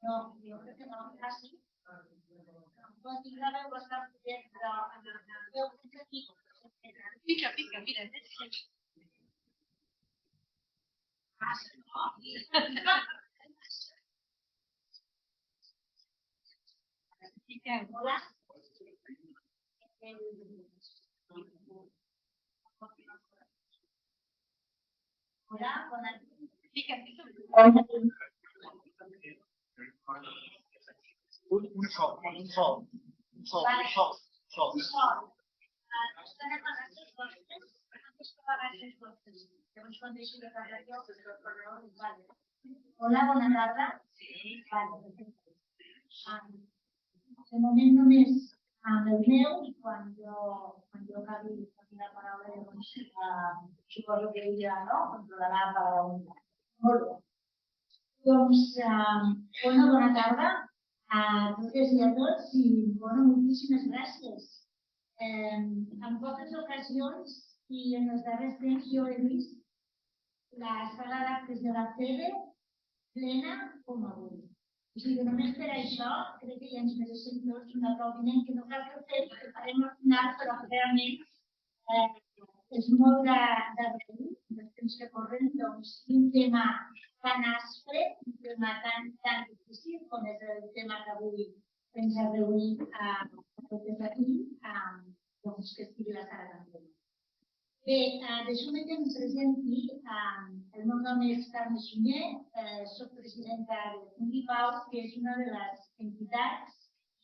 No, jo crec que no, gràcies. Pot dir la veu està fent, però veu que aquí. Pica, mira. Hola. Hola, bona nit. Pica. Un sol. Hola, bona tarda. De moment només amb el meu i quan jo acabi la paraula suposo que ella controlarà per la unitat. Molt bé. Doncs, bona tarda a totes i a tots i moltíssimes gràcies. En poques ocasions i en els darrers temps jo he vist la sala d'actes de la FEDE plena com avui. O sigui, només per això crec que ja ens mereixem tots un aplaudiment que no cal que fem, perquè farem al final, però realment és molt de reduir dels temps que corren, doncs, un tema tan aspre, un tema tan difícil com és el tema que avui ens ha reunit a totes aquí, doncs que estigui la sala també. Bé, deixeu-me que em presenti. El meu nom és Carme Sunyer, soc presidenta de Fundipau, que és una de les entitats,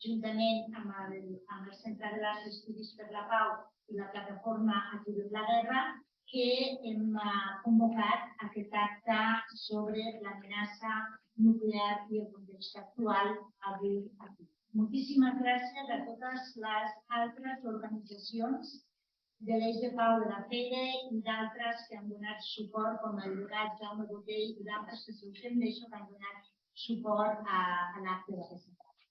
juntament amb el Centre de l'Art d'Estudis per la Pau i la plataforma Aturem la Guerra, que hem convocat aquest acte sobre l'amenaça nuclear i el context actual avui aquí. Moltíssimes gràcies a totes les altres organitzacions de l'Eix de Pau de la FEDE i d'altres que han donat suport, com el Llogat Jaume Botell i d'altres que s'ho deixo que han donat suport a l'acte d'aquesta tarda.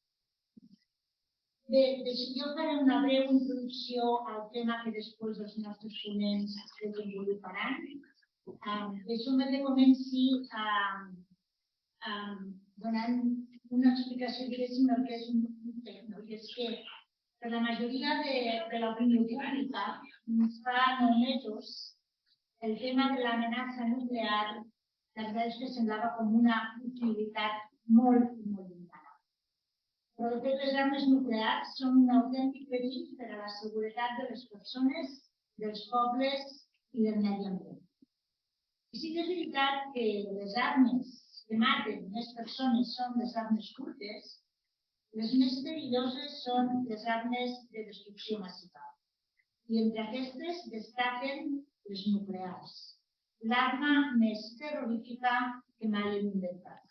Bé, jo faré una breu introducció al tema que després els nostres ponents desenvoluparan. Deixeu-me que comenci donant una explicació, diguéssim, del que és un tema, i és que per la majoria de l'opinió pública, fa 9 mesos, el tema de l'amenaça nuclear, la veritat és que semblava com una utilitat molt limitada. Però de fet, les armes nuclears són un autèntic perill per a la seguretat de les persones, dels pobles i del medi ambient. I sí que és veritat que les armes que maten més persones són les armes curtes, les més perilloses són les armes de destrucció massiva. I entre aquestes destaquen les nuclears, l'arma més terrorífica que mai hem inventat.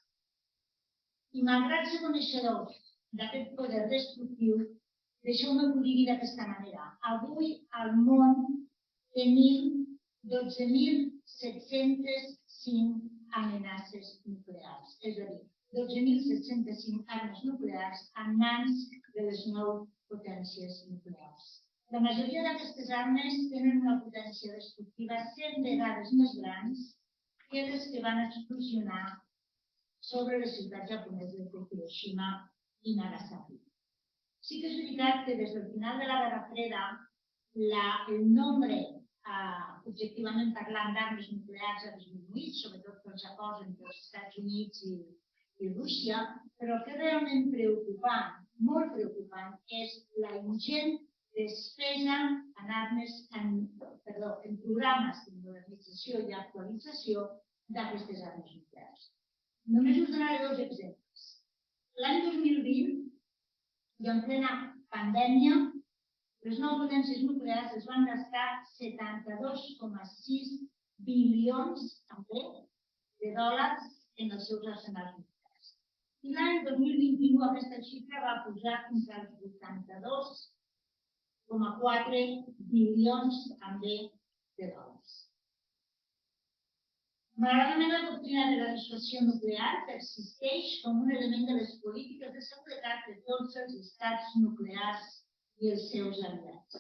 I malgrat ser coneixedors d'aquest poder destructiu, deixeu-me que ho digui d'aquesta manera. Avui al món tenim 12.705 amenaces nuclears. És a dir, 12.705 armes nuclears en mans de les 9 potències nuclears. La majoria d'aquestes armes tenen una potència destructiva 100 vegades més grans que les que van explosionar sobre les ciutats japoneses de Hiroshima i Nagasaki. Sí que és veritat que des del final de la Guerra Freda el nombre, objectivament parlant, d'armes nuclears ha disminuït, sobretot pels acords entre els Estats Units i Rússia, però el que és realment preocupant, molt preocupant, és la ingent despesa en programes de modernització i actualització d'aquestes armes nuclears. Només us donaré 2 exemples. L'any 2020, i en plena pandèmia, les 9 potències nuclears es van gastar 72,6 bilions de dòlars en els seus arsenals nuclears. I l'any 2021 aquesta xifra va pujar fins als 82,4 bilions de dòlars. Malauradament, la doctrina de la dissuasió nuclear persisteix com un element de les polítiques de seguretat de tots els estats nuclears i els seus aliats.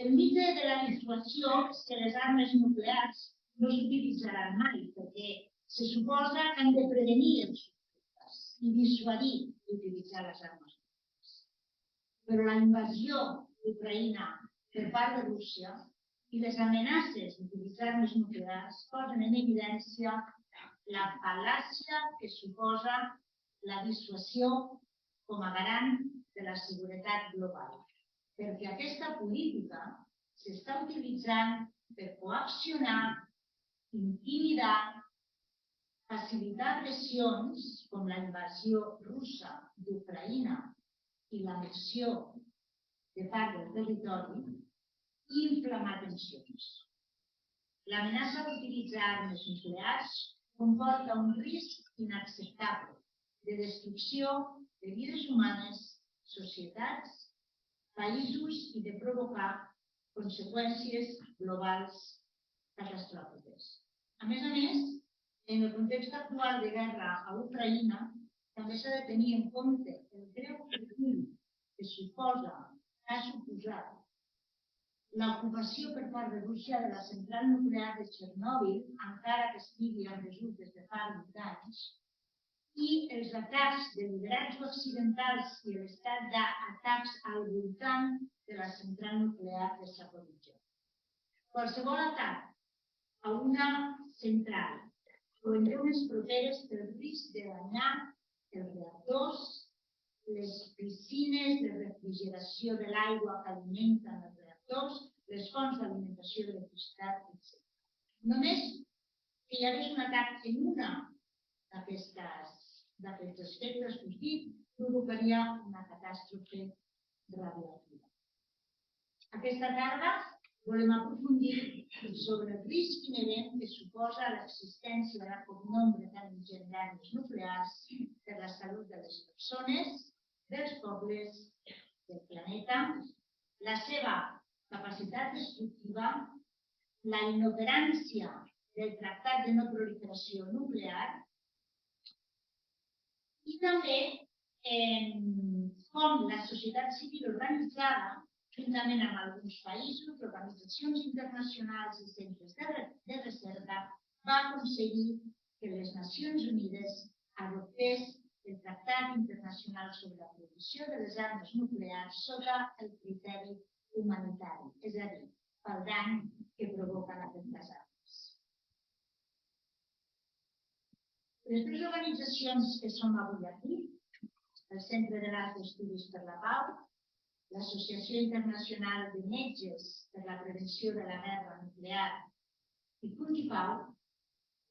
El mite de la dissuasió és que les armes nuclears no s'utilitzaran mai, perquè se suposa que han de prevenir els conflictes i dissuadir d'utilitzar les armes nuclears. Però la invasió d'Ucraïna per part de Rússia i les amenaces d'utilitzar armes nuclears posen en evidència la fal·làcia que suposa la dissuasió com a garant de la seguretat global, perquè aquesta política s'està utilitzant per coaccionar, intimidar, facilitar pressions com la invasió russa d'Ucraïna i l'annexió de part del territori i inflamar tensions. L'amenaça d'utilitzar armes nuclears comporta un risc inacceptable de destrucció de vides humanes, societats, països i de provocar conseqüències globals catastròfiques. A més, en el context actual de guerra a Ucraïna, també s'ha de tenir en compte el greu perill que ha suposat l'ocupació per part de Rússia de la central nuclear de Txernòbil, encara que estigui en desús des de fa 20 anys, i els atacs de lideratge occidentals i l'estat d'atacs al voltant de la central nuclear de Zaporizhzhia. Qualsevol atac a una central o en zones properes pel risc de danyar els reactors, les piscines de refrigeració de l'aigua que alimenten els reactors, les fonts d'alimentació d'electricitat, etc. Només que hi hagués un atac en una d'aquests aspectes que us dic, provocaria una catàstrofe radioactiva. Aquesta tarda volem aprofundir sobre el risc inherent que suposa l'existència d'un nombre tan ingent d'armes nuclears per la salut de les persones, dels pobles, del planeta, la seva capacitat destructiva, la inoperància del Tractat de No Proliferació Nuclear i també com la societat civil organitzada, juntament amb alguns països, organitzacions internacionals i centres de recerca, va aconseguir que les Nacions Unides adoptés el Tractat Internacional sobre la Prohibició de les Armes Nuclears sota el criteri humanitari, és a dir, pel dany que provoquen aquestes armes. Les 3 organitzacions que som avui aquí, el Centre de l'Art d'Estudis per la Pau, l'Associació Internacional de Metges per la Prevenció de la Guerra Nuclear i Puntipau,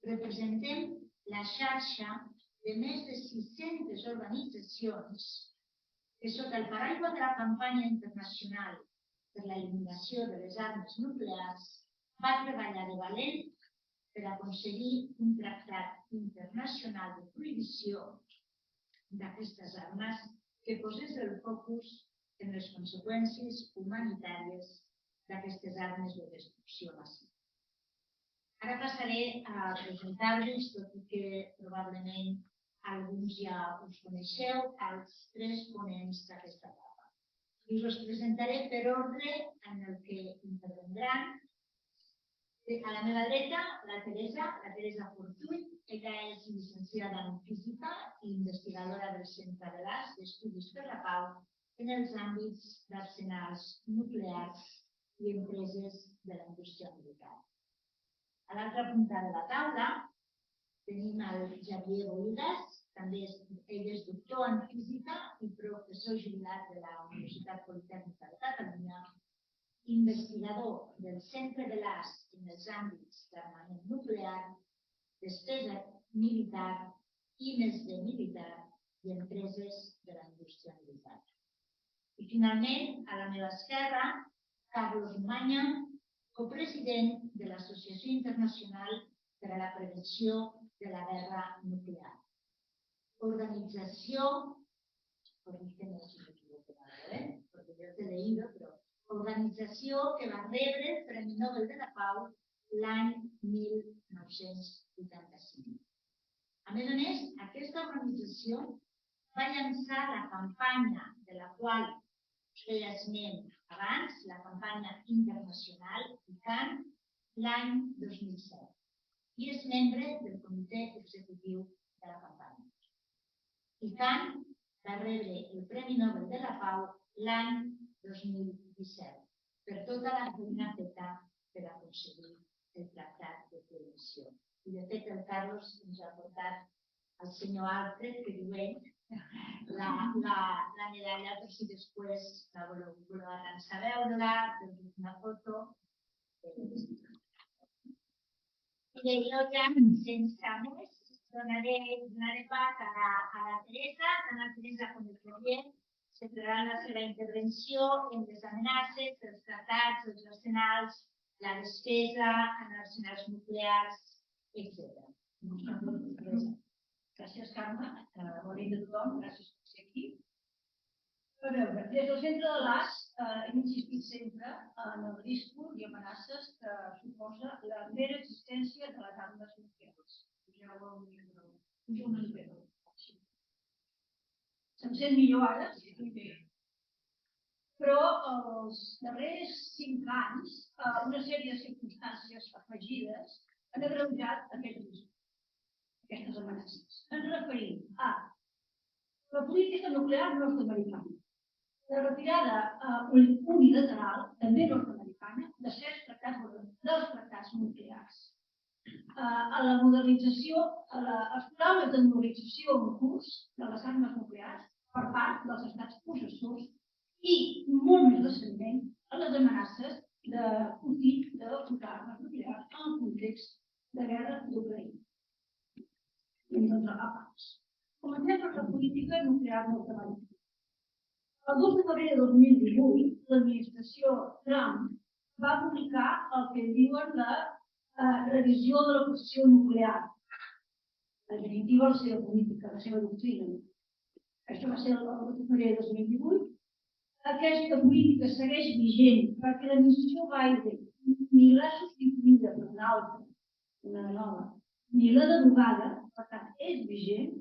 representem la xarxa de més de 600 organitzacions que sota el paraigua de la campanya internacional per l'eliminació de les armes nuclears va treballar de valent per aconseguir un tractat internacional de prohibició d'aquestes armes que posés el focus en les conseqüències humanitàries d'aquestes armes de destrucció massiva. Ara passaré a presentar-vos, tot i que probablement alguns ja us coneixeu, els 3 ponents d'aquesta etapa. I us presentaré per ordre en el que intervendran. A la meva dreta, la Teresa Fortuny. Ella és llicenciada en Física i investigadora del Centre de l'AS d'Estudis per la Pau en els àmbits d'arsenals nuclears i empreses de la indústria militar. A l'altra punta de la taula tenim el Xavier Bohigas, també ell és doctor en Física i professor jubilat de la Universitat Politècnica de Catalunya, investigador del Centre de l'AS en els àmbits d'armament nuclear, despesa militar, I+D militar i empreses de la indústria militar. I finalment, a la meva esquerra, Carlos Manya, copresident de l'Associació Internacional per a la Prevenció de la Guerra Nuclear. Organització, organització que va rebre el Premi Nobel de la Pau l'any 1985. A més, aquesta organització va llançar la campanya de la qual us feia esment abans, la campanya internacional ICAN, l'any 2007, i és membre del comitè executiu de la campanya. ICAN va rebre el Premi Nobel de la Pau l'any 2017 per tota la feina feta per aconseguir el Tractat de Prevenció. I de fet el Carlos ens ha portat el senyor Alfred, que diu ell, la medalla per si després la voleu atançar a veure-la, fer una foto. I jo ja, sense més, donaré pas a la Teresa, tant la Teresa com el Xavier centraran la seva intervenció en les amenaces, els tractats, els arsenals, la despesa en arsenals nuclears, etc. Gràcies, Carme. Bona nit a tothom. Gràcies per ser aquí. A veure, des del centre de l'AS hem insistit sempre en els riscos i amenaces que suposa la mera existència de les armes nuclears. Puja una mica. Se'm sent millor ara? Però els darrers 5 anys, una sèrie de circumstàncies afegides han agreujat aquest risc, aquestes amenaces. Ens referim a la política nuclear nord-americana, la retirada unilateral, també nord-americana, de certs tractats nuclears, a la modernització, als programes de modernització en curs de les armes nuclears per part dels estats possessors i, molt més recentment, a les amenaces de Putin de posar armes nuclears en el context de guerra d'Ucraïna. Comencem per la política nuclear nord-americana. El 2 de febrer de 2018, l'administració Trump va publicar el que diuen la revisió de la posició nuclear. En definitiva, la seva política, la seva doctrina. Això va ser el 2 de febrer de 2018. Aquesta política segueix vigent perquè l'administració Biden ni l'ha substituïda per una altra, una nova, ni l'ha derogada, per tant, és vigent,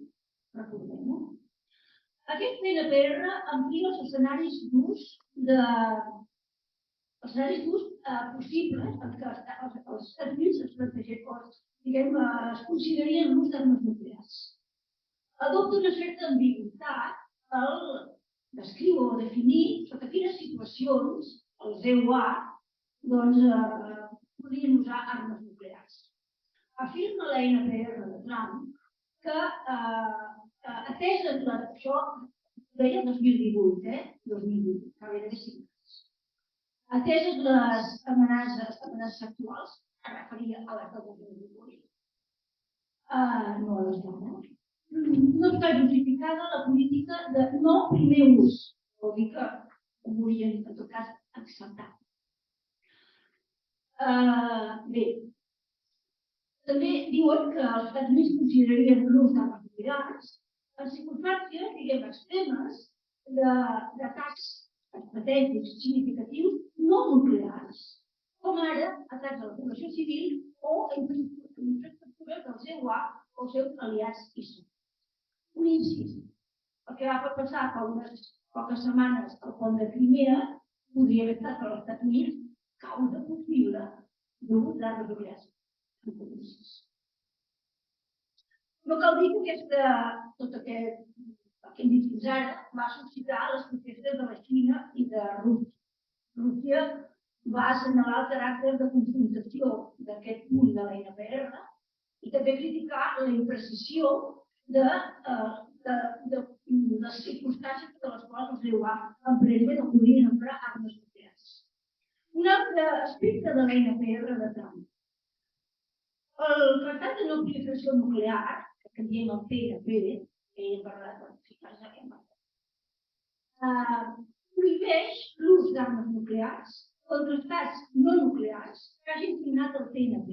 recordem-ho. Aquest PNPR amplia els escenaris d'ús possibles en què els Estats Units es considerien l'ús d'armes nuclears. Adopta una certa ambigüitat al descriure o definir sota quines situacions els EUA podrien usar armes nuclears. Afirma la NPR de Trump que, ateses això, deia el 2018, 2018, que havia de 5 anys. Ateses les amenaces actuals, que referia a les del 2018, no a les d'ara, no està justificada la política de no primer ús, vol dir que ho volien, en tot cas, acceptar. Bé, també diuen que els Estats Units considerarien l'ús d'armes nuclears en circumstàncies, diguem, extremes d'atacs estratègics significatius no nuclears, com ara atacs a la població civil o infraestructures dels EUA o els seus aliats ISO. Un incís. El que va passar fa unes poques setmanes al pont de Crimea podria haver estat per l'Estat Units causa possible d'ús d'armes nuclears. No cal dir que tot aquest que hem dit fins ara va suscitar les protestes de la Xina i de Rússia. Rússia va assenyalar el caràcter de confrontació d'aquest punt de la NPR i també criticar la imprecisió de les circumstàncies de les quals els EUA emprenen o podrien emprar armes nuclears. Un altre aspecte de la NPR de Trump. El Tractat de No Proliferació Nuclear, que en diem el TNP, que hem parlat de ficar-se aquest prohibeix l'ús d'armes nuclears contra estats no nuclears que hagin signat el TNP.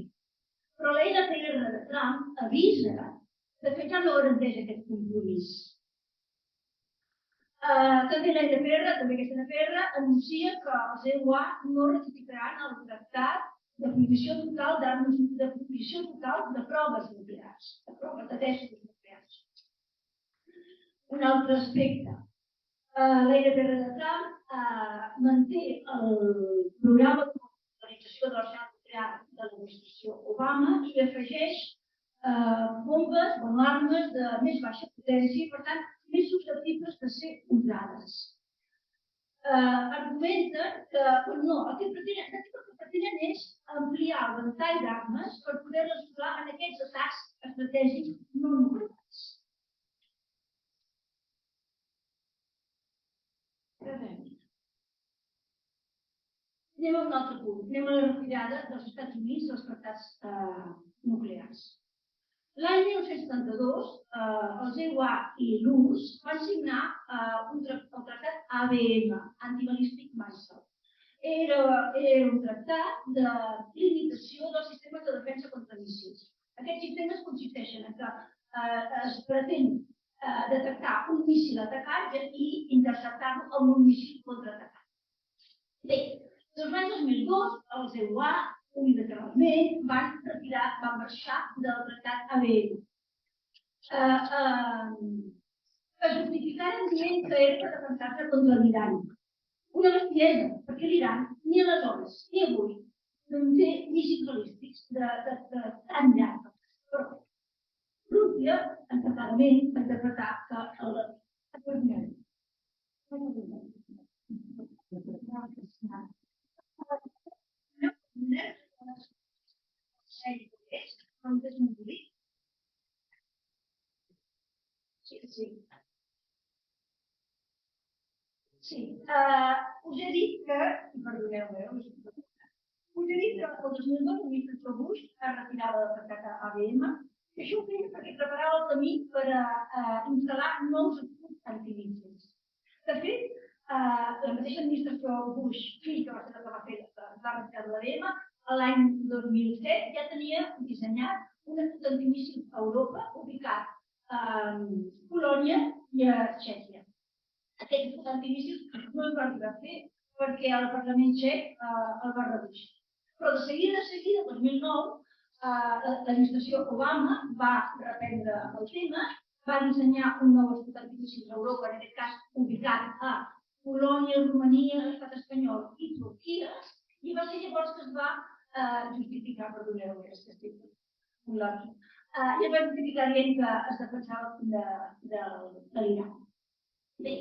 Però la NPR de Trump avisa que ja no garanteix aquest compromís. També aquesta NPR anuncia que els EUA no ratificaran el tractat de prohibició total de proves nuclears, de proves de testos nuclears. Un altre aspecte. La NPR de Trump manté el programa de l'organització de l'arsenal nuclear de l'administració Obama i afegeix bombes o armes de més baixa potència i, per tant, més susceptibles de ser usades. Argumenten que el que pretenen és ampliar el ventall d'armes per poder-les usar en aquests atacs estratègics no nuclears. Anem a un altre punt. Anem a la retirada dels Estats Units dels tractats nuclears. L'any 1972, els EUA i l'URSS van signar el tractat ABM, Anti-Ballistic Missile. Era un tractat de limitació dels sistemes de defensa contra míssils. Aquests sistemes consisteixen en que es pretén detectar un míssil atacat i interceptar-lo amb un míssil contraatacat. Bé, doncs l'any 2002, els EUA unilateralment van marxar del tractat ABM. Es justificaren dient que era per defensar-se contra l'Iran. Una bestiesa, perquè l'Iran ni aleshores ni avui no té míssils balístics de tan llarg. Però Rússia, encertadament, va interpretar que Sí, us he dit que, perdoneu-me, us he dit que el 2002 l'administració Bush es retirava del tractat ABM i això ho feia perquè preparava el camí per instal·lar nous escuts antimíssils. De fet, la mateixa administració Bush, que va ser la que va fer la retirada de l'ABM, l'any 2007 ja tenia dissenyat un escut antimíssil a Europa ubicat a Polònia i a Txèquia. Aquest escut antimíssil no es va arribar a fer perquè el Parlament txec el va rebutjar. Però de seguida, el 2009, l'administració Obama va reprendre el tema, va dissenyar un nou escut antimíssil a Europa, en aquest cas ubicat a Polònia, Romania, l'Estat espanyol i Turquia, i va ser llavors que es va justificar, perdoneu, que estic un lapsus, i es va justificar dient que es defensava de l'Iran. Bé,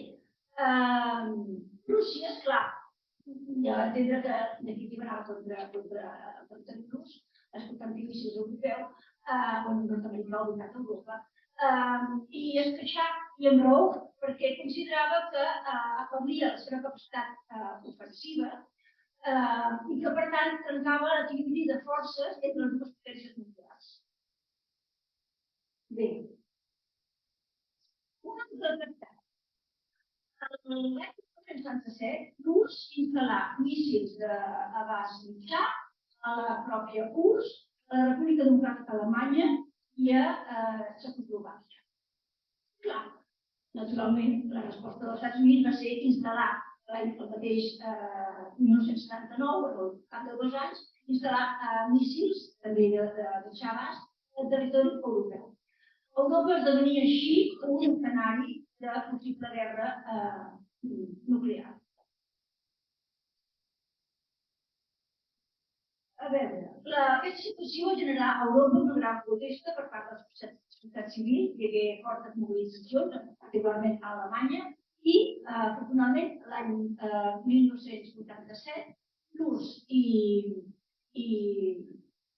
Rússia, esclar, ja va entendre que definitiva anava contra l'ús, escut antimíssils europeu, nord-americà ubicat a Europa, i es queixà, i amb raó, perquè considerava que afeblia la seva capacitat ofensiva i que, per tant, trencava l'equilibri de forces entre les dues potències nuclears. Bé, un altre tractat. L'any 1977, l'URSS instal·là míssils d'abast mitjà a la pròpia URSS, a la República Democràtica Alemanya i a Txecoslovàquia. Clar, naturalment, la resposta dels Estats Units va ser instal·lar el mateix 1979, al cap de 2 anys, instal·lar míssils, també de Chavas, al territori europeu. Europa esdevenia així un escenari de possible guerra nuclear. A veure, aquesta situació va generar a Europa una gran protesta per part de la societat civil, hi hagué fortes mobilitzacions, particularment a Alemanya, i, afortunadament, l'any 1987, l'URSS i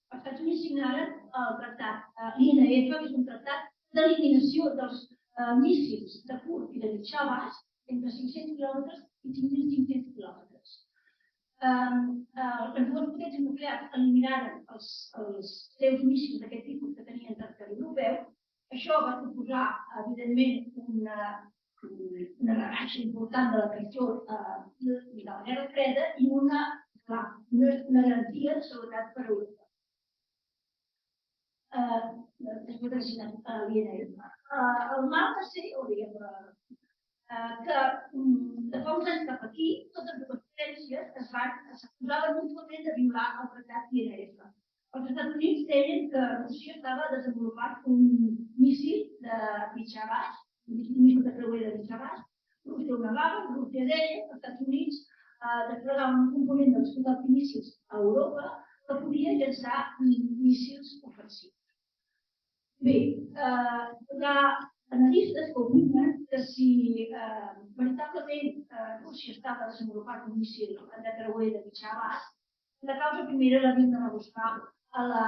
els Estats Units signaren el tractat INF, que és un tractat d'eliminació dels míssils de curt i de mitjà abast entre 500 quilòmetres i 5.500 quilòmetres. Les dues potències nuclears eliminaren els seus míssils d'aquest tipus que tenien en territori europeu. Això va suposar, evidentment, una rebaixa important de la tensió de la Guerra Freda i una garantia de seguretat per a Europa. Després de signat l'INF. El mal va ser, o diguem, que de fa uns anys cap aquí, totes dues potències s'acusaven mútuament de violar el tractat INF. Els Estats Units deien que Rússia estava desenvolupant un míssil de mitjà abast, un míssil de creuer de mitjà abast. Rússia ho negava, Rússia deia que els Estats Units desplegaven un component dels antimíssils a Europa que podia llançar míssils ofensius. Bé, hi ha analistes que opinen que si veritablement Rússia estava desenvolupant un míssil de creuer de mitjà abast, la causa primera l'havien de buscar a la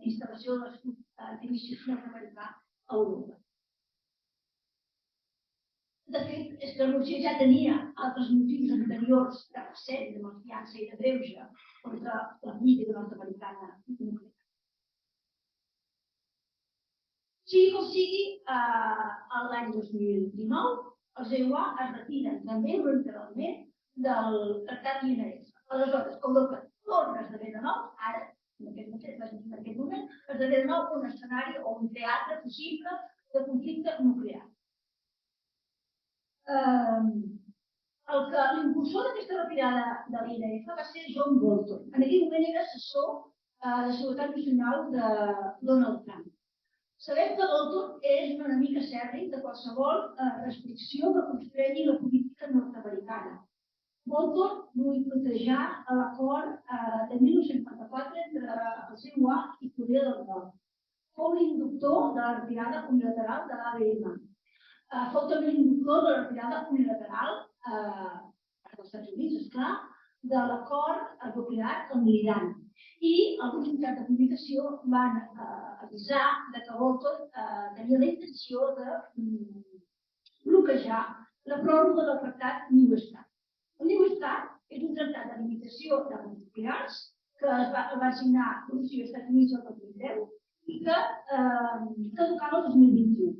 instal·lació de l'escut antimíssils nord-americà a Europa. De fet, és que Rússia ja tenia altres motius anteriors de recent, de malfiança i de greuge contra la política nord-americana nuclear. Sigui com sigui, l'any 2019 els EUA es retiren també unilateralment del tractat INF. Aleshores, Europa torna a esdevenir de nou, ara, en aquest moment, esdevé de nou un escenari o un teatre possible de conflicte nuclear. L'impulsor d'aquesta retirada de l'INF va ser John Bolton. En aquell moment era assessor de seguretat nacional de Donald Trump. Sabem que Bolton és un enemic acèrrim de qualsevol restricció que constrengui la política nord-americana. Bolton vull protejar l'acord de 1954 entre el EUA i Corea del Nord. Fou l'inductor de la retirada unilateral de l'ABM. Fou també l'inductor de la retirada unilateral dels Estats Units, esclar, de l'acord nuclear amb l'Iran. I alguns mitjans de comunicació van avisar que Bolton tenia la intenció de bloquejar la pròrroga del tractat New START. El New START és un tractat de limitació d'armes nuclears que el van signar Rússia i els Estats Units el 2010 i que caducava el 2021.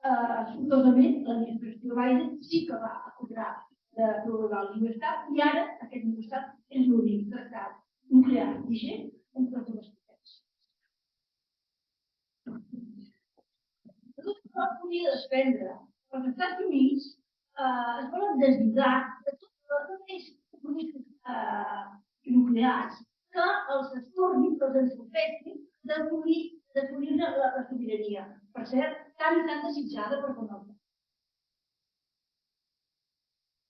Sortosament, l'administració Biden sí que va acordar de prorrogar el New START i ara aquest New START és l'únic tractat nuclear vigent entre les dues potències. Tot això podria desprendre que els Estats Units es volen deslligar de tots aquells compromisos nuclears que els estornin, que els ensofestin d'assolir-ne la sobirania. Per cert, tan i tan desitjada per Donald Trump.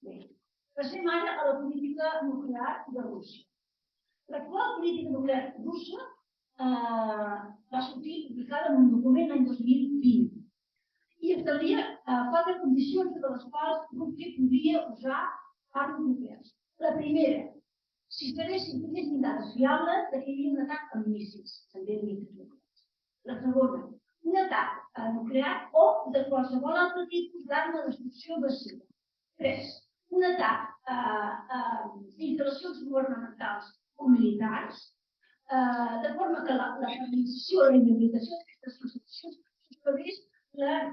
Bé, passem ara a la política nuclear de Rússia. L'actual política nuclear russa va sortir publicada en un document l'any 2020 i establia 4 condicions de les quals Rússia podria usar armes nuclears. La primera, si tinguessin dades fiables que hi havia un atac amb míssils, també míssils nuclears. La segona, un atac nuclear o de qualsevol altre tipus d'arma de destrucció massiva. 3. Un atac d'instal·lacions governamentals o militars, de forma que la paralització o la inhabilitació d'aquestes institucions suspendés les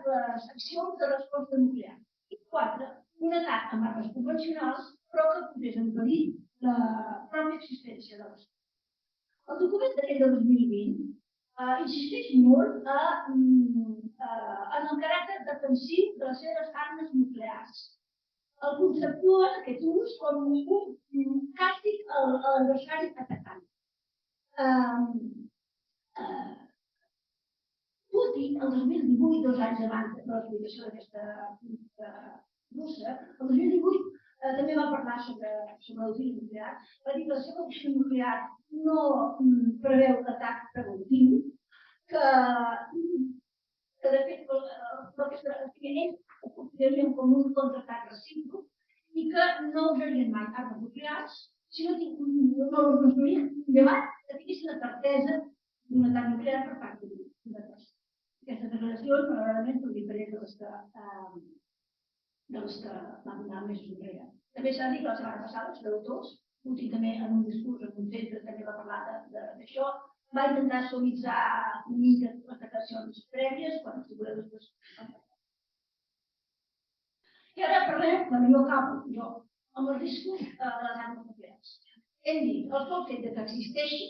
accions de resposta nuclear. I 4. Un atac amb armes convencionals, però que posés en perill la pròpia existència de l'estat. El document d'aquell de 2020 insisteix molt en el caràcter defensiu de les seves armes nuclears. el conceptuen aquest ús com un càstig a l'adversari atacant. Putin, el 2018, 2 anys abans de l'explicació d'aquesta política russa, el 2018 també va parlar sobre la doctrina nuclear, va dir que la seva doctrina nuclear no preveu atac preventiu, que de fet ells ho considerarien com un contraatac recíproc i que no usarien mai armes nuclears si no construirien llevat que tinguessin la certesa d'un atac nuclear per part de tots. Aquestes declaracions, malauradament, són diferents de les que van donar mesos enrere. També s'ha dit que la setmana passada, els traductors, Putin també en un discurs, en un centre, també va parlar d'això, va intentar suavitzar una mica les declaracions prèvies, quan assegura després. I ara parlem, quan jo acabo, amb els riscos de les armes nuclears. Hem dit, el sol fet que existeixi,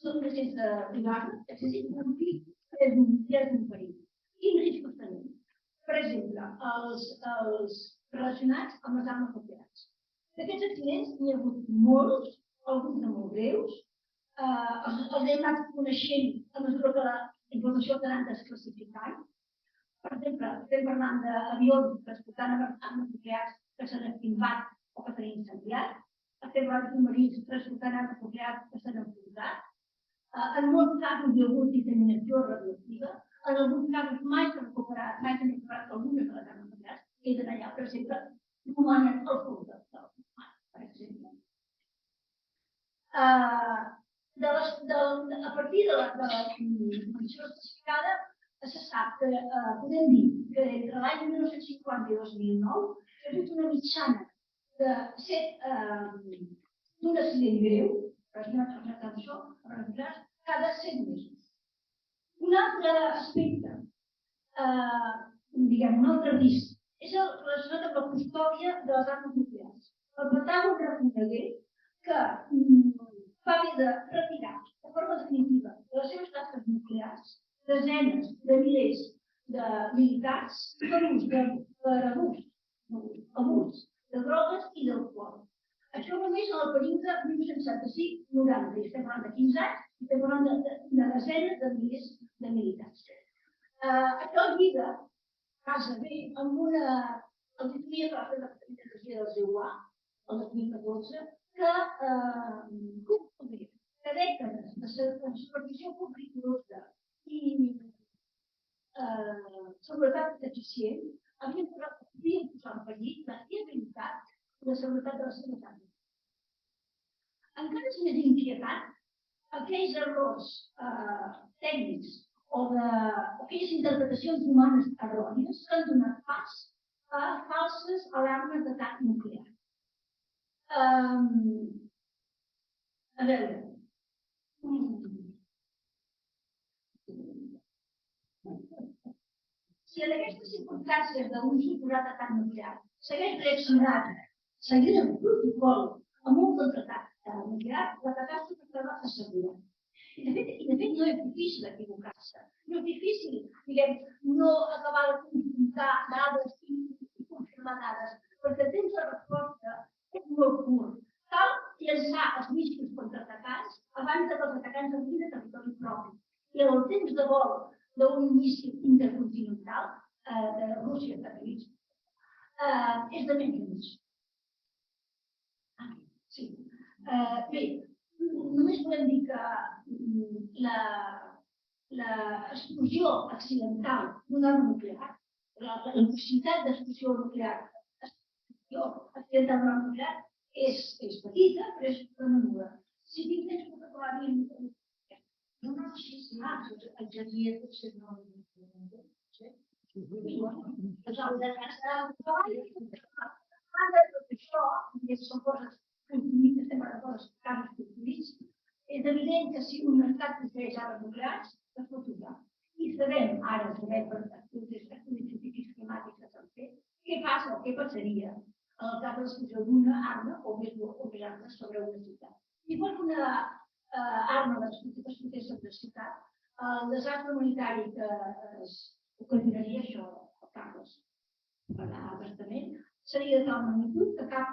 són sense privar-ne, existeix un risc, és un perill. Quins riscos tenim? Per exemple, els relacionats amb les armes nuclears. D'aquests accidents n'hi ha hagut molts, alguns de molt greus. Els hem anat coneixent a mesura que la informació s'ha anat desclassificant. Per exemple, estem parlant d'avions transportant armes nuclears que s'han activat o que s'han incendiat. Estem parlant de submarins transportant armes nuclears que s'han enfonsat. En molts casos hi ha hagut disseminació radioactiva. En alguns casos mai s'han recuperat algunes de les armes nuclears, queden allà, per exemple, romanen al fons del mar, per exemple. A partir de la condició especificada, se sap que podem dir que entre l'any 1950 i 2009 hi ha hagut una mitjana d'un accident greu, relacionat amb això, cada 100 mesos. Un altre aspecte, un altre risc, és el relacionat amb la custòdia de les armes nuclears. El Pentàgon reconegué que va haver de retirar de forma definitiva de les seves tasques nuclears desenes de milers de militars per abús de drogues i d'alcohol. Això només en el període 1975-90, estem parlant de 15 anys, estem parlant de desenes de milers de militars. Això lliga, casa bé, amb una auditoria que va fer la Secretaria d'Energia del CEUA, el 2014, que dècades de supervisió pública i seguretat deficient havien posat en perill la fiabilitat i la seguretat de les seves armes. Encara és més inquietant aquells errors tècnics o aquelles interpretacions humanes errònies que han donat pas a falses alarmes d'atac nuclear. A veure, si en aquestes circumstàncies d'un suposat atac nuclear s'hagués reaccionat seguint el protocol amb un contraatac nuclear, la catàstrofe estava assegurada. I de fet no és difícil equivocar-se. No és difícil, no acabar de confrontar dades i confirmar dades, perquè el temps de resposta és molt curt. Cal llançar els míssils contraatacants abans que els atacants arribin a territori propi. I el temps de vol d'un míssil intercontinental de Rússia, Estats Units, és de menys de mig. Sí. Bé, només podem dir que l'explosió accidental d'una arma nuclear, la possibilitat d'explosió nuclear accidental d'una arma nuclear és petita, però és menuda. Si tinc temps, puc acabar dient... No, sí, exagia potser no... Són coses que estem a les casos construïts. És evident que si un estat construeix armes nuclears, es pot usar. I sabem, ara sabem per estudis científics climàtics que s'han fet, què passa o què passaria en el cas de l'explosió d'una arma o més armes sobre una ciutat. Igual que una arma d'explotés sobre una ciutat, el desastre humanitari que ocasionaria això, Carles, per anar bastament, seria de tal magnitud que cap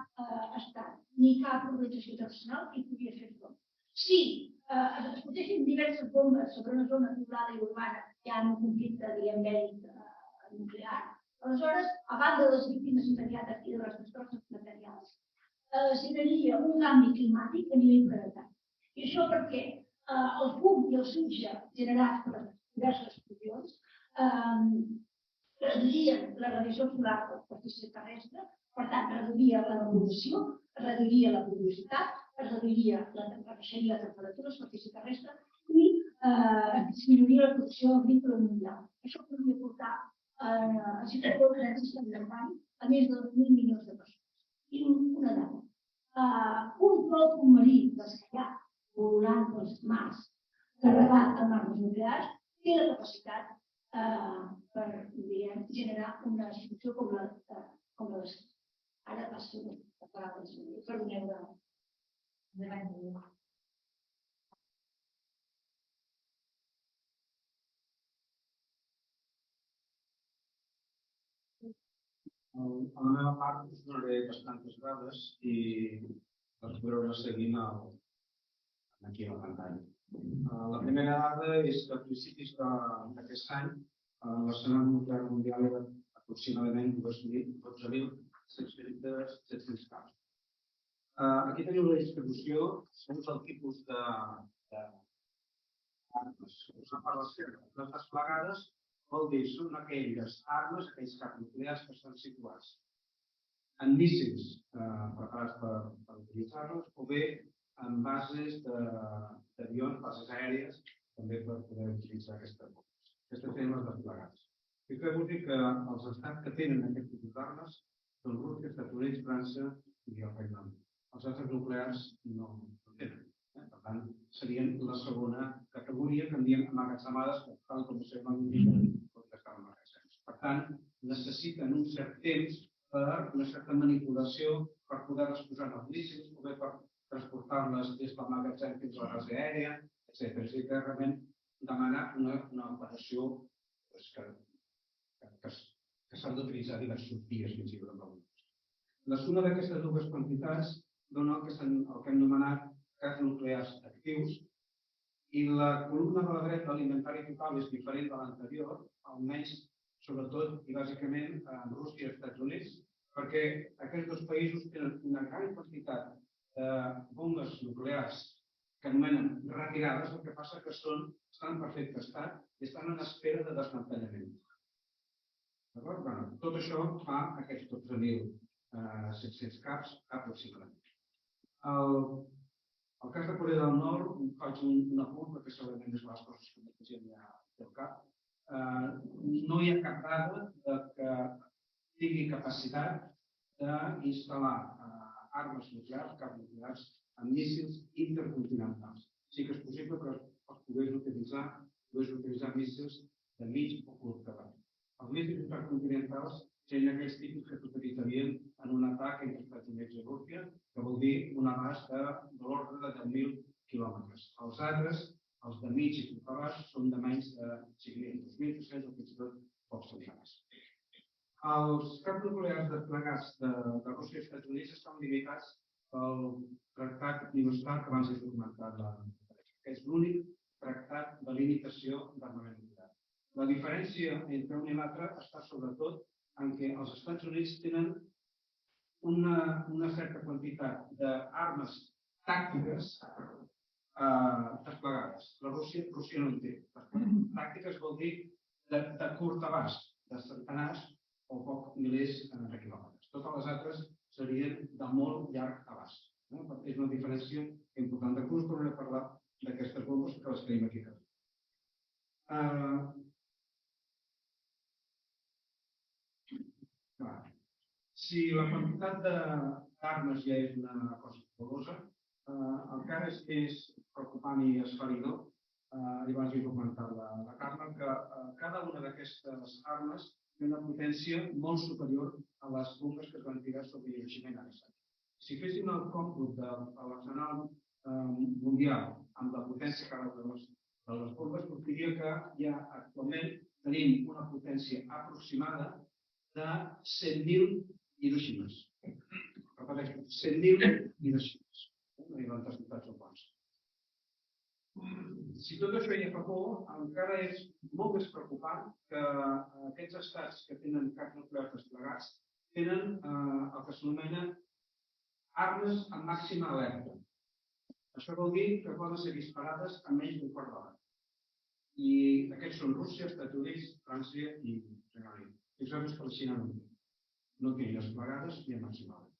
estat ni cap organització internacional hi podia fer front. Si es explotessin diverses bombes sobre una zona poblada i urbana ja en un conflicte, diguem, bèl·lic nuclear, aleshores, a banda de les víctimes immediates i de les destrosses materials, generaria un canvi climàtic a nivell planetari. I això perquè el fum i el sutge generats per diverses explosions reduirien la radiació solar de la superfície terrestre, per tant, reduiria la evolució, reduiria la porositat, reduiria baixaria la temperatura de la superfície terrestre i disminuiria la producció agrícola mundial. Això podria portar a situació de crisi alimentària a més de 2.000 milions de persones. I una dada. Un flot submarí dels que hi ha volant pels mars carregat amb armes nuclears té la capacitat per generar una situació com la de ara passo a paraules, perdoneu de l'any de l'any. A la meva part us donaré bastantes dades i les podreu anar seguint aquí a la pantalla. La primera dada és que a principis d'aquest any l'arsenal nuclear mundial era aproximadament 12.700 casos. Aquí teniu la distribució segons el tipus d'armes. Us en parla les desplegades vol dir són aquelles armes, aquells caps nuclears que estan situats en míssils preparats per utilitzar-los o bé en bases d'avions, bases aèries, també per poder utilitzar aquestes bombes. Aquestes serien les desplegades. I que vull dir que els estats que tenen aquest tipus d'armes són Rússia, Estats Units, França i el Regne Unit. Els altres nuclears no tenen. Per tant, serien la segona categoria que en diem emmagatzemades, tal com ho sabem per tant, necessiten un cert temps per una certa manipulació per poder-les posar en els míssils o bé per transportar-les des del magatzem fins a la base aèria, etc. És a dir, que realment demana una operació que s'han d'utilitzar diversos dies fins i tot amb alguns. La suma d'aquestes dues quantitats dona el que hem anomenat casos nuclears actius i la columna de la dreta, l'inventari total, és diferent de l'anterior, almenys, sobretot i bàsicament en Rússia i els Estats Units, perquè aquests dos països tenen una gran quantitat de bombes nuclears que anomenen retirades, el que passa que estan en perfecte estat i estan en espera de desmantellament. Tot això fa aquests 12.700 caps aproximadament. El cas de Corea del Nord, faig un apunt, perquè segurament és les coses que més gent ja té al cap. No hi ha cap dada que tingui capacitat d'instal·lar armes nuclears, caps nuclears, amb míssils intercontinentals. Sí que és possible que els pogués utilitzar míssils de mig o curt abast. Els míssils intercontinentals serien aquells tipus que s'utilitzarien en un atac entre Estats Units i Rússia, que vol dir un abast de l'ordre de 10.000 quilòmetres. Els altres, els de mig i curt abast, són de menys de 5.000, 2.300 o fins i tot pocs setmanes. Els caps nuclears desplegats de Rússia i Estats Units estan limitats pel tractat universal que abans he documentat, que és l'únic tractat de limitació d'armament nuclear. La diferència entre un i l'altre està sobretot en què els Estats Units tenen una certa quantitat d'armes tàctiques desplegades. La Rússia no en té. Tàctiques vol dir de curt abast, de centenars o poc milers de quilòmetres. Totes les altres serien de molt llarg abast. És una diferència important. Després tornaré a parlar d'aquestes bombes que les tenim aquí. Si la quantitat d'armes ja és una cosa fabulosa, el que ara és preocupant i esferidor, abans he comentat la Carme, que cada una d'aquestes armes té una potència molt superior a les bombes que es van tirar sobre Hiroshima i Nagasaki. Si féssim el còmput de l'arsenal mundial amb la potència cada una de les bombes, diria que ja actualment tenim una potència aproximada de 100.000 Hiroshimes. Repeteixo, 100.000 Hiroshimes. No hi ha tantes ciutats o quants. Si tot això ja fa por, encara és molt més preocupant que aquests estats que tenen caps nuclears desplegats tenen el que s'anomena armes amb màxima alerta. Això vol dir que poden ser disparades en menys d'un quart d'hora. I aquests són Rússia, Estats Units, França i Regne Unit. Fixeu-vos que la Xina no té desplegades ni amb màxima alerta.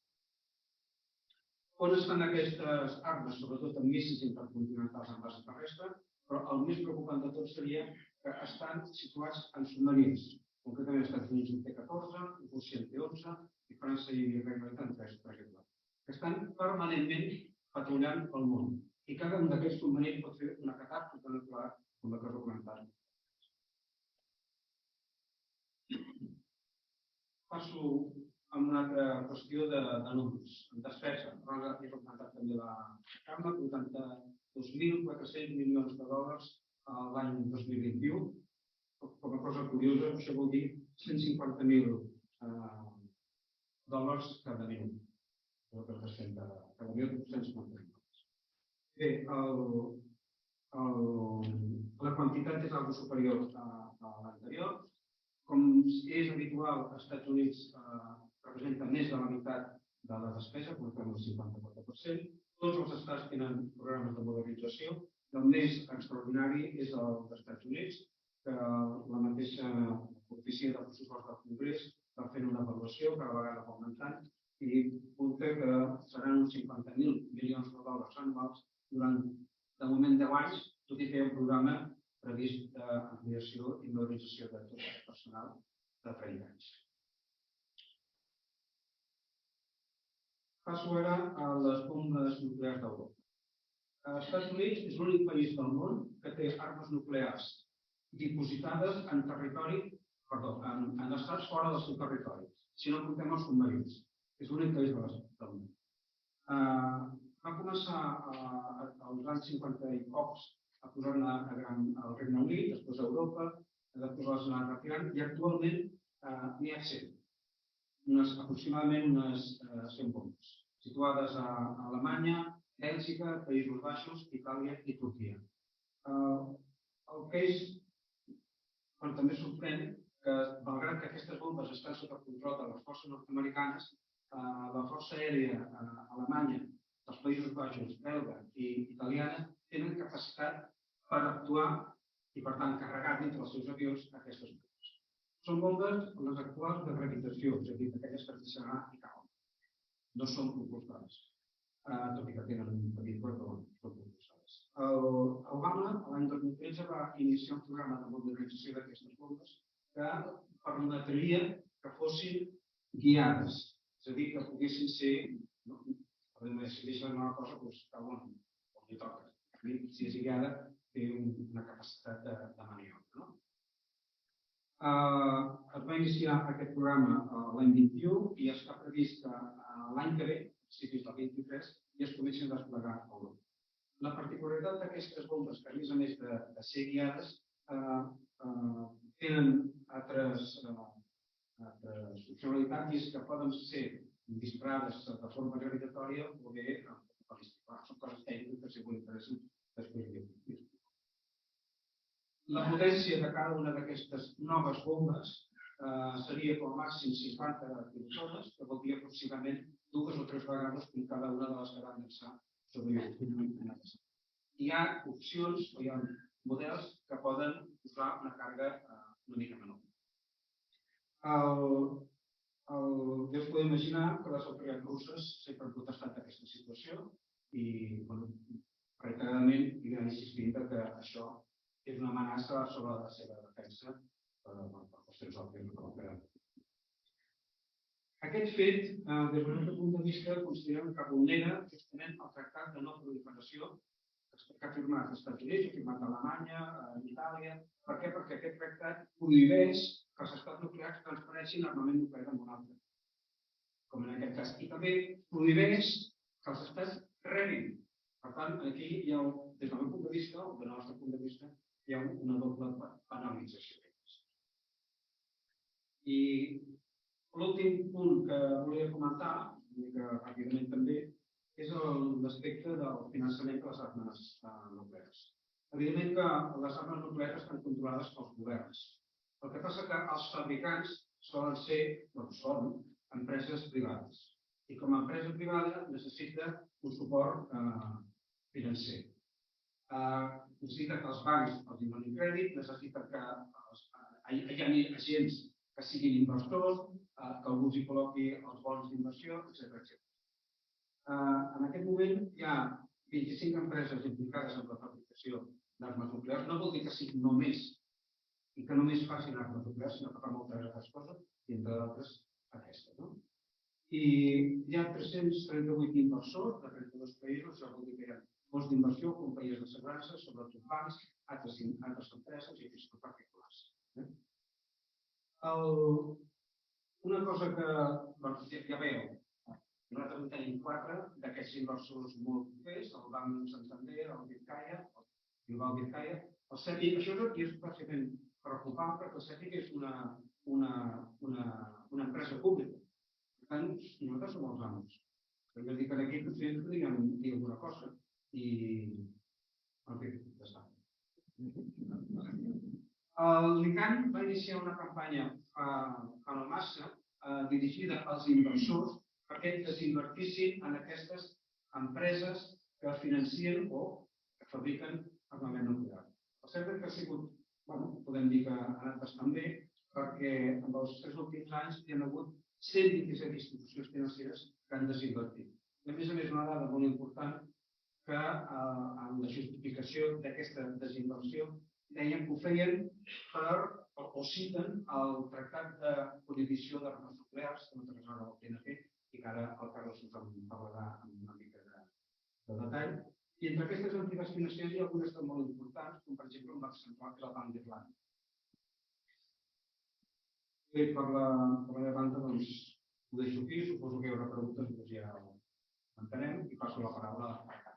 On estan aquestes armes, sobretot en míssils intercontinentals en base terrestre, però el més preocupant de tot seria que estan situats en submarins. Concretament, als Estats Units en té 14, Rússia en té 11 i França i Regne Unit en 3, per exemple. Que estan permanentment patrullant el món. I cada un d'aquests submarins pot fer una catàstrofe nuclear, com la que us he comentat. Passo amb una altra qüestió de números. En despesa, Rosa ja ha comentat també la Carme, 82.400 milions de dòlars l'any 2021. Com a cosa curiosa, això vol dir 150.000 dòlars cada minut. Cada minut 150.000 dòlars. Bé, la quantitat és algo superior a l'anterior. Com és habitual, els Estats Units representa més de la meitat de la despesa, portem el 54%. Tots els estats tenen programes de modernització. El més extraordinari és el dels Estats Units, que la mateixa oficina del pressupost del Congrés va fent una avaluació, cada vegada va augmentant, i apunta que seran uns 50.000 milions de dòlars anuals durant, de moment, 10 anys, tot i que hi ha un programa previst d'ampliació i modernització de tot el personal de 30 anys. Passo ara a les bombes nuclears d'Europa. Els Estats Units és l'únic país del món que té armes nuclears dipositades en estats fora del seu territori, si no comptem els submarins. És l'únic país del món. Va començar als anys 50 i pocs a posar-ne al Regne Unit, després a Europa, després les anat retirant, i actualment n'hi ha 100. Aproximadament unes 100 bombes, situades a Alemanya, Bèlgica, Països Baixos, Itàlia i Turquia. El que és, però també sorprèn, que malgrat que aquestes bombes estan sota control de les forces nord-americanes, la força aèria alemanya, dels Països Baixos, belga i italiana tenen capacitat per actuar i, per tant, carregar dintre dels seus avions aquestes bombes. Són bombes, les actuals, de gravitació, és a dir, d'aquelles que es deixaran i cauen. No són propulsades, tot i que tenen un petit cor, però són propulsades. Obama, l'any 2013, va iniciar un programa de modernització d'aquestes bombes que permetria que fossin guiades, és a dir, que poguessin ser, si deixen una cosa, doncs cauen on li toca. Si és guiada, té una capacitat de maniobra. Es va iniciar aquest programa l'any 21 i està previst que l'any que ve, a principis del 23, ja es comencin a desplegar a Europa. La particularitat d'aquestes bombes, que a més de ser guiades, tenen altres funcionalitats, i és que poden ser disparades de forma gravitatòria o bé són coses tècniques que si ho interessen després dir. La potència de cada una d'aquestes noves bombes seria com a màxim 50 quilotones, que vol dir aproximadament 2 o 3 vegades com cada una de les que van llançar sobre el. Hi ha opcions o hi ha models que poden posar una càrrega una mica menor. Ja us podeu imaginar que les autoritats russes sempre han protestat d'aquesta situació i, reiteradament, li han insistit que això és una amenaça sobre la seva defensa per qüestions òbvies. Aquest fet, des del nostre punt de vista, considerem que vulnera justament el tractat de no proliferació que ha firmat els Estats Units, ha firmat Alemanya, Itàlia. Per què? Perquè aquest tractat prohibeix que els estats nuclears transfereixin armament nuclear en un altre, com en aquest cas. I també prohibeix que els estats rebin. Per tant, aquí hi ha, des del meu punt de vista, o del nostre punt de vista, hi ha una doble penalització. I L'últim punt que volia comentar, i que ràpidament també, és l'aspecte del finançament de les armes nuclears. Evidentment que les armes nuclears estan controlades pels governs. El que passa que els fabricants solen ser, doncs són, empreses privades. I com a empresa privada necessita un suport financer. Necessita que els bancs els donin crèdit, necessita que hi hagi agents que siguin inversors, que algú hi col·loqui els bons d'inversió, etc. En aquest moment hi ha 25 empreses implicades en la fabricació d'armes nuclears. No vol dir que siguin només i que només facin armes nuclears, sinó que fan moltes altres coses, i entre d'altres aquesta. No? I hi ha 338 inversors de 32 països, això vol dir que hi ha fons d'inversió, companyies d'assegurança, sobretot bancs, altres empreses i fins i tot particulars. Una cosa que ja veieu, nosaltres en tenim 4 d'aquests inversors molt propers, el Banc Santander, el Vizcaya, el Banc Vizcaya, el CEPIC. Això és bàsicament preocupant perquè el CEPIC és una empresa pública. Per tant, nosaltres som els amos. És a dir, que aquí potser ens podríem dir alguna cosa i... En fi, ja està. L'ICANN va iniciar una campanya fa no massa dirigida als inversors perquè desinvertissin en aquestes empreses que financien o que fabriquen armament nuclear. El cert és que ha sigut, podem dir que ha anat bastant bé, perquè en els 3 últims anys hi ha hagut 127 institucions financeres que han desinvertit. I a més, una dada molt important que en la justificació d'aquesta desinversió deien que ho feien o citen el Tractat de Prohibició d'Armes Nuclears, que no té res a veure amb el TNP, i que ara el Carlos us en parlarà amb una mica de detall. I entre aquestes entitats financeres hi ha algunes molt importants, com per exemple un banc central, que és el Banc d'Irlanda. Bé, per la meva banda, doncs, ho deixo aquí, suposo que hi haurà preguntes, doncs ja ho entenem, i passo la paraula a Carlos.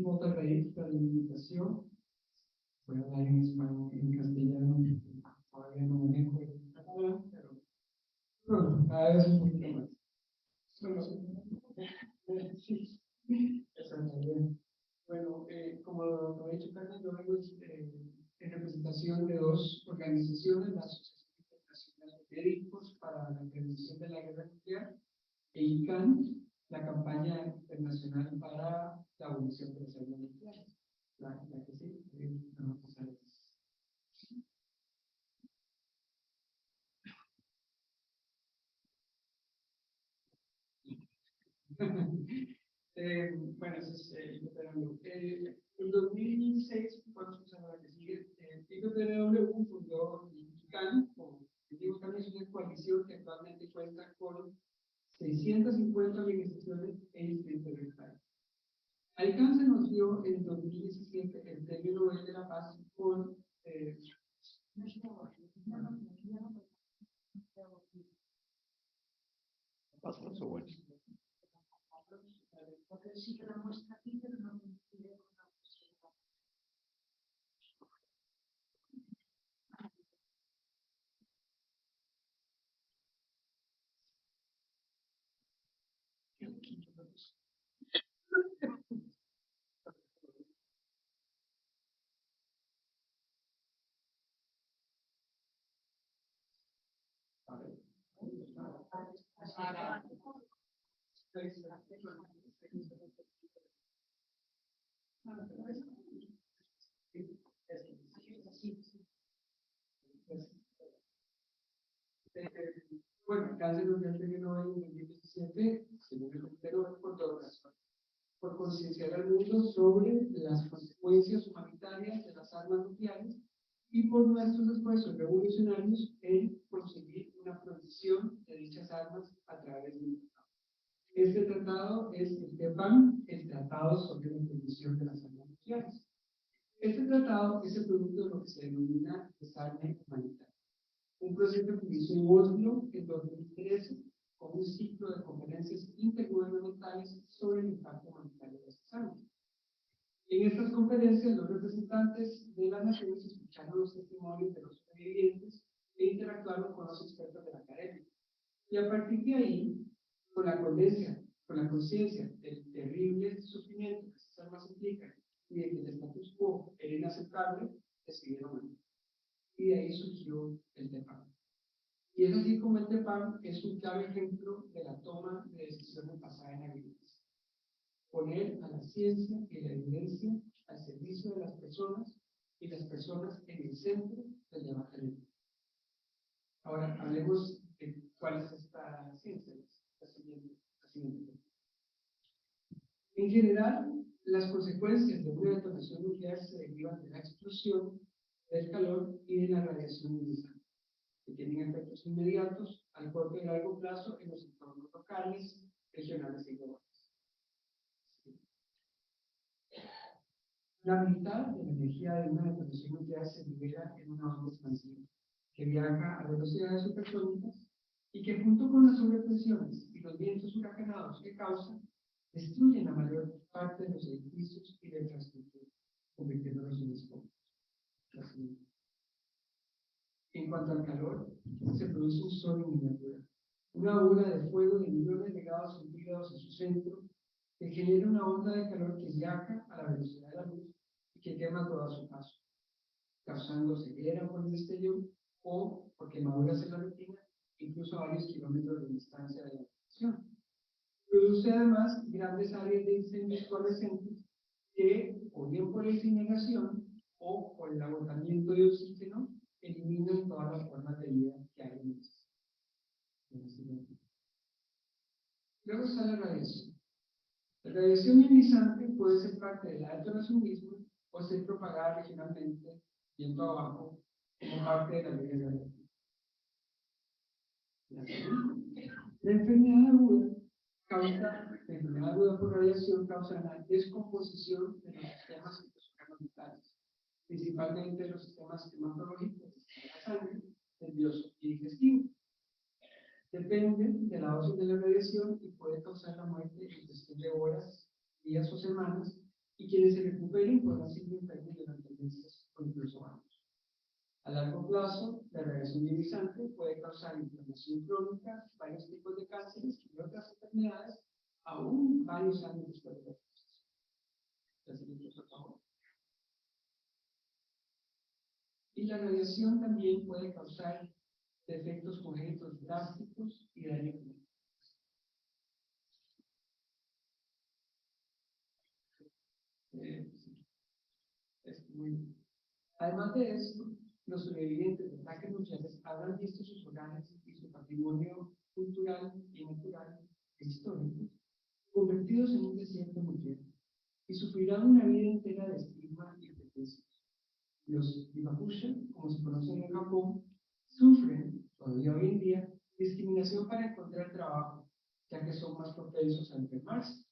Moltes gràcies per la invitació. Voy a hablar en español, en castellano. Todavía no manejo el catalán, pero bueno, cada vez un poquito más. Bueno, como lo ha dicho Carlos, yo vengo en representación de 2 organizaciones, la Asociación Internacional de Médicos para la Prevención de la Guerra Nuclear e ICANN, la campaña internacional para la abolición de las armas nucleares. La que sí, vamos a pasar. Bueno, eso es IPPW. En 2006, vamos a usar la que sigue, IPPW fundó ICANN, como digo, también es una coalición que actualmente cuenta con 650 organizaciones e inscritos en el país. Al ICANN se nos dio en 2017 el Premio Nobel de la Paz por porque sí que la muestra aquí, pero no coincide con la posibilidad. Bueno, casi nos dio el Premio Nobel en 2017, según el Comité Nobel, por 2 razones. Por concienciar al mundo sobre las consecuencias humanitarias de las armas nucleares y por nuestros esfuerzos revolucionarios en conseguir una prohibición de dichas armas a través del mercado. Este tratado es el TEPAM, el Tratado sobre la Prohibición de las Armas Nucleares. Este tratado es el producto de lo que se denomina desarme humanitario, un proceso que inició en Oslo en 2013 con un ciclo de conferencias intergubernamentales sobre el impacto humanitario de estas armas. En estas conferencias, los representantes de las naciones escucharon los testimonios de los sobrevivientes e interactuaron con los expertos de la academia. Y a partir de ahí, con la conciencia del terrible sufrimiento que estas armas implican y de que el status quo era inaceptable, decidieron unir. Y de ahí surgió el TEPAM. Y es así como el TEPAM es un claro ejemplo de la toma de decisiones basada en la evidencia. Poner a la ciencia y la evidencia al servicio de las personas y las personas en el centro del debate ético. Ahora, hablemos de cuál es esta ciencia, la siguiente. En general, las consecuencias de una detonación nuclear se derivan de la explosión, del calor y de la radiación ionizante, que tienen efectos inmediatos al corto y largo plazo en los entornos locales, regionales y globales. La mitad de la energía de una detonación nuclear se libera en una onda expansiva, que viaja a velocidades supersónicas y que junto con las sobrepresiones y los vientos huracanados que causan, destruyen la mayor parte de los edificios y la infraestructura, convirtiéndolos en escombros. En cuanto al calor, se produce un sol en miniatura, una bola de fuego de millones de grados centígrados en su centro, que genera una onda de calor que viaja a la velocidad de la luz y que quema todo a su paso, causando ceguera por el destello o por quemaduras en la retina, incluso a varios kilómetros de distancia de la estación. Produce además grandes áreas de incendios fluorescentes que, o bien por incineración o por el agotamiento de oxígeno, eliminan todas las formas de vida que hay en el. Luego está la radiación. La radiación ionizante puede ser parte de la detonación misma o ser propagada regionalmente, viento abajo, como parte de la ley radiactiva. La enfermedad aguda por radiación causa la descomposición de los sistemas y los órganos vitales, principalmente los sistemas hematológicos, de la sangre, nervioso y digestivo. Depende de la dosis de la radiación y puede causar la muerte en cuestión de horas, días o semanas, y quienes se recuperen podrán seguir enfermos durante meses o incluso años. A largo plazo, la radiación ionizante puede causar inflamación crónica, varios tipos de cánceres y otras enfermedades, aún varios años después de la exposición. Y la radiación también puede causar defectos congénitos drásticos y daño clínico. Además de esto, los sobrevivientes de ataques nucleares habrán visto sus hogares y su patrimonio cultural y natural e histórico convertidos en un desierto nuclear y sufrirán una vida entera de estigma y prejuicios. Los Hibakusha, como se conocen en Japón, sufren, todavía hoy en día, discriminación para encontrar trabajo, ya que son más propensos a enfermarse,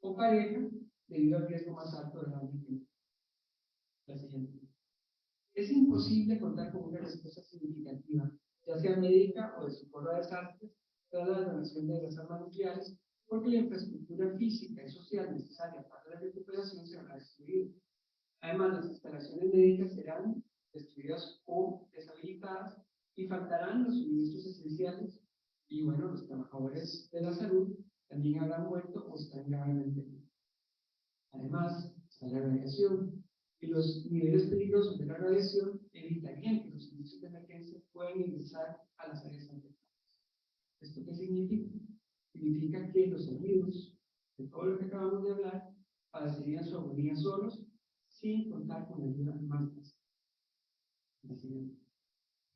o pareja, debido al riesgo más alto de daño clínico. La siguiente. Es imposible contar con una respuesta significativa, ya sea médica o de socorro a desastres, tras la detonación de las armas nucleares, porque la infraestructura física y social necesaria para la recuperación se habrá destruido. Además, las instalaciones médicas serán destruidas o deshabilitadas y faltarán los suministros esenciales y, bueno, los trabajadores de la salud también habrán muerto o están gravemente heridos. Además, está la radiación y los niveles peligrosos de la radiación evitarían que los servicios de emergencia puedan ingresar a las áreas afectadas. ¿Esto qué significa? Significa que los heridos, de todo lo que acabamos de hablar, padecerían su agonía solos, sin contar con la ayuda más básica.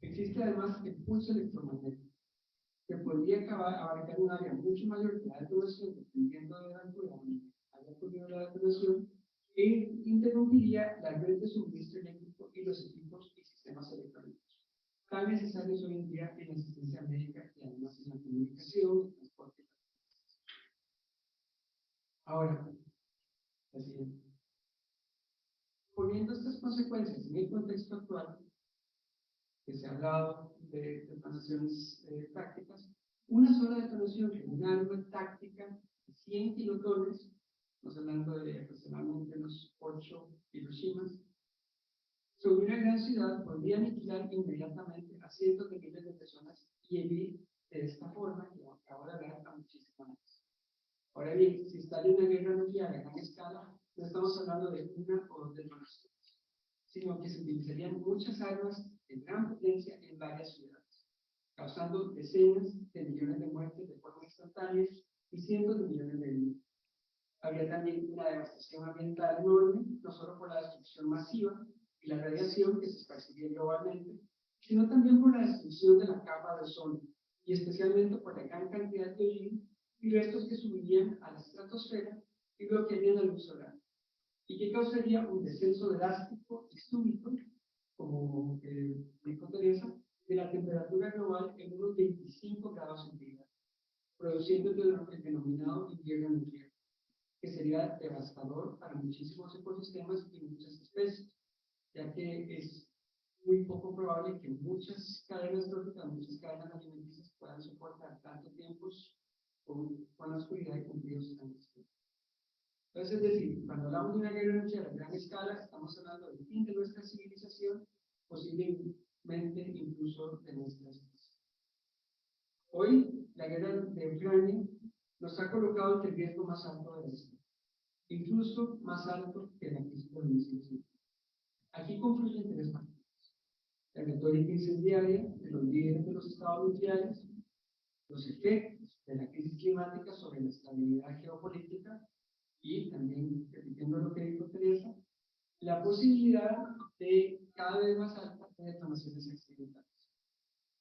Existe además el pulso electromagnético, que podría abarcar un área mucho mayor que la detonación, dependiendo de la altura donde haya ocurrido la detonación, e interrumpiría la red de suministro eléctrico y los equipos y sistemas electrónicos, tan necesarios hoy en día en la asistencia médica y además en la comunicación, el transporte. contexto actual, que se ha hablado de detonaciones tácticas, una sola detonación de un arma táctica de 100 kilotones, estamos hablando de aproximadamente unos 8 Hiroshimas, sobre una gran ciudad podría aniquilar inmediatamente a cientos de miles de personas y herir de esta forma, que acabo de hablar, a muchísimas más. Ahora bien, si estalla una guerra nuclear a gran escala, no estamos hablando de una o dos detonaciones, sino que se utilizarían muchas armas de gran potencia en varias ciudades, causando decenas de millones de muertes de forma instantánea y cientos de millones de heridos. Habría también una devastación ambiental enorme, no solo por la destrucción masiva y la radiación que se esparciría globalmente, sino también por la destrucción de la capa de ozono, y especialmente por la gran cantidad de hollín y restos que subirían a la estratosfera y bloquearían la luz solar, y que causaría un descenso drástico y súbito, como dijo Teresa, de la temperatura global en unos 25 grados centígrados, produciendo el denominado invierno nuclear, que sería devastador para muchísimos ecosistemas y muchas especies, ya que es muy poco probable que muchas cadenas tróficas, muchas cadenas alimenticias puedan soportar tanto tiempos con la oscuridad y con fríos tan extremos. Entonces, es decir, cuando hablamos de una guerra nuclear a gran escala, estamos hablando del fin de nuestra civilización, posiblemente incluso de nuestra especie. Hoy, la guerra de Ucrania nos ha colocado ante el riesgo más alto de la historia, incluso más alto que la crisis de 2005. Aquí confluyen tres factores: la retórica incendiaria de los líderes de los estados nucleares, los efectos de la crisis climática sobre la estabilidad geopolítica y, también repitiendo lo que dijo Teresa, la posibilidad de cada vez más alta de detonaciones accidentales.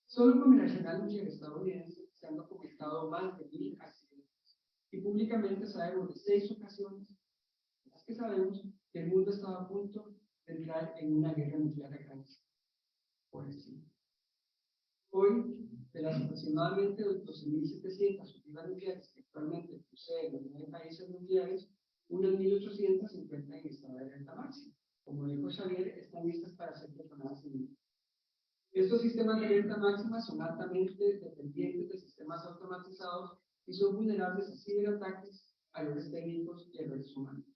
Solo con el arsenal nuclear estadounidense se han documentado más de 1000 accidentes, y públicamente sabemos de 6 ocasiones en las que sabemos que el mundo estaba a punto de entrar en una guerra nuclear a gran escala, por ejemplo. Hoy, de las aproximadamente 12.700 unidades nucleares que actualmente poseen los 9 países nucleares, unas 1.800 se encuentran en estado de alerta máxima. Como dijo Xavier, están listas para ser detonadas en el. Estos sistemas de alerta máxima son altamente dependientes de sistemas automatizados y son vulnerables a ciberataques, a errores técnicos y errores humanos.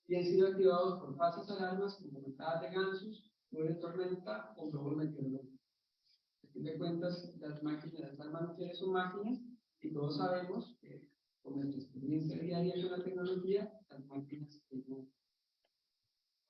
Y han sido activados por falsas alarmas como ventadas de gansos, nubes de tormenta o globos meteorológicos. A fin de cuentas, las armas nucleares son máquinas, y todos sabemos que, con nuestra experiencia diaria con la tecnología, las máquinas tienen.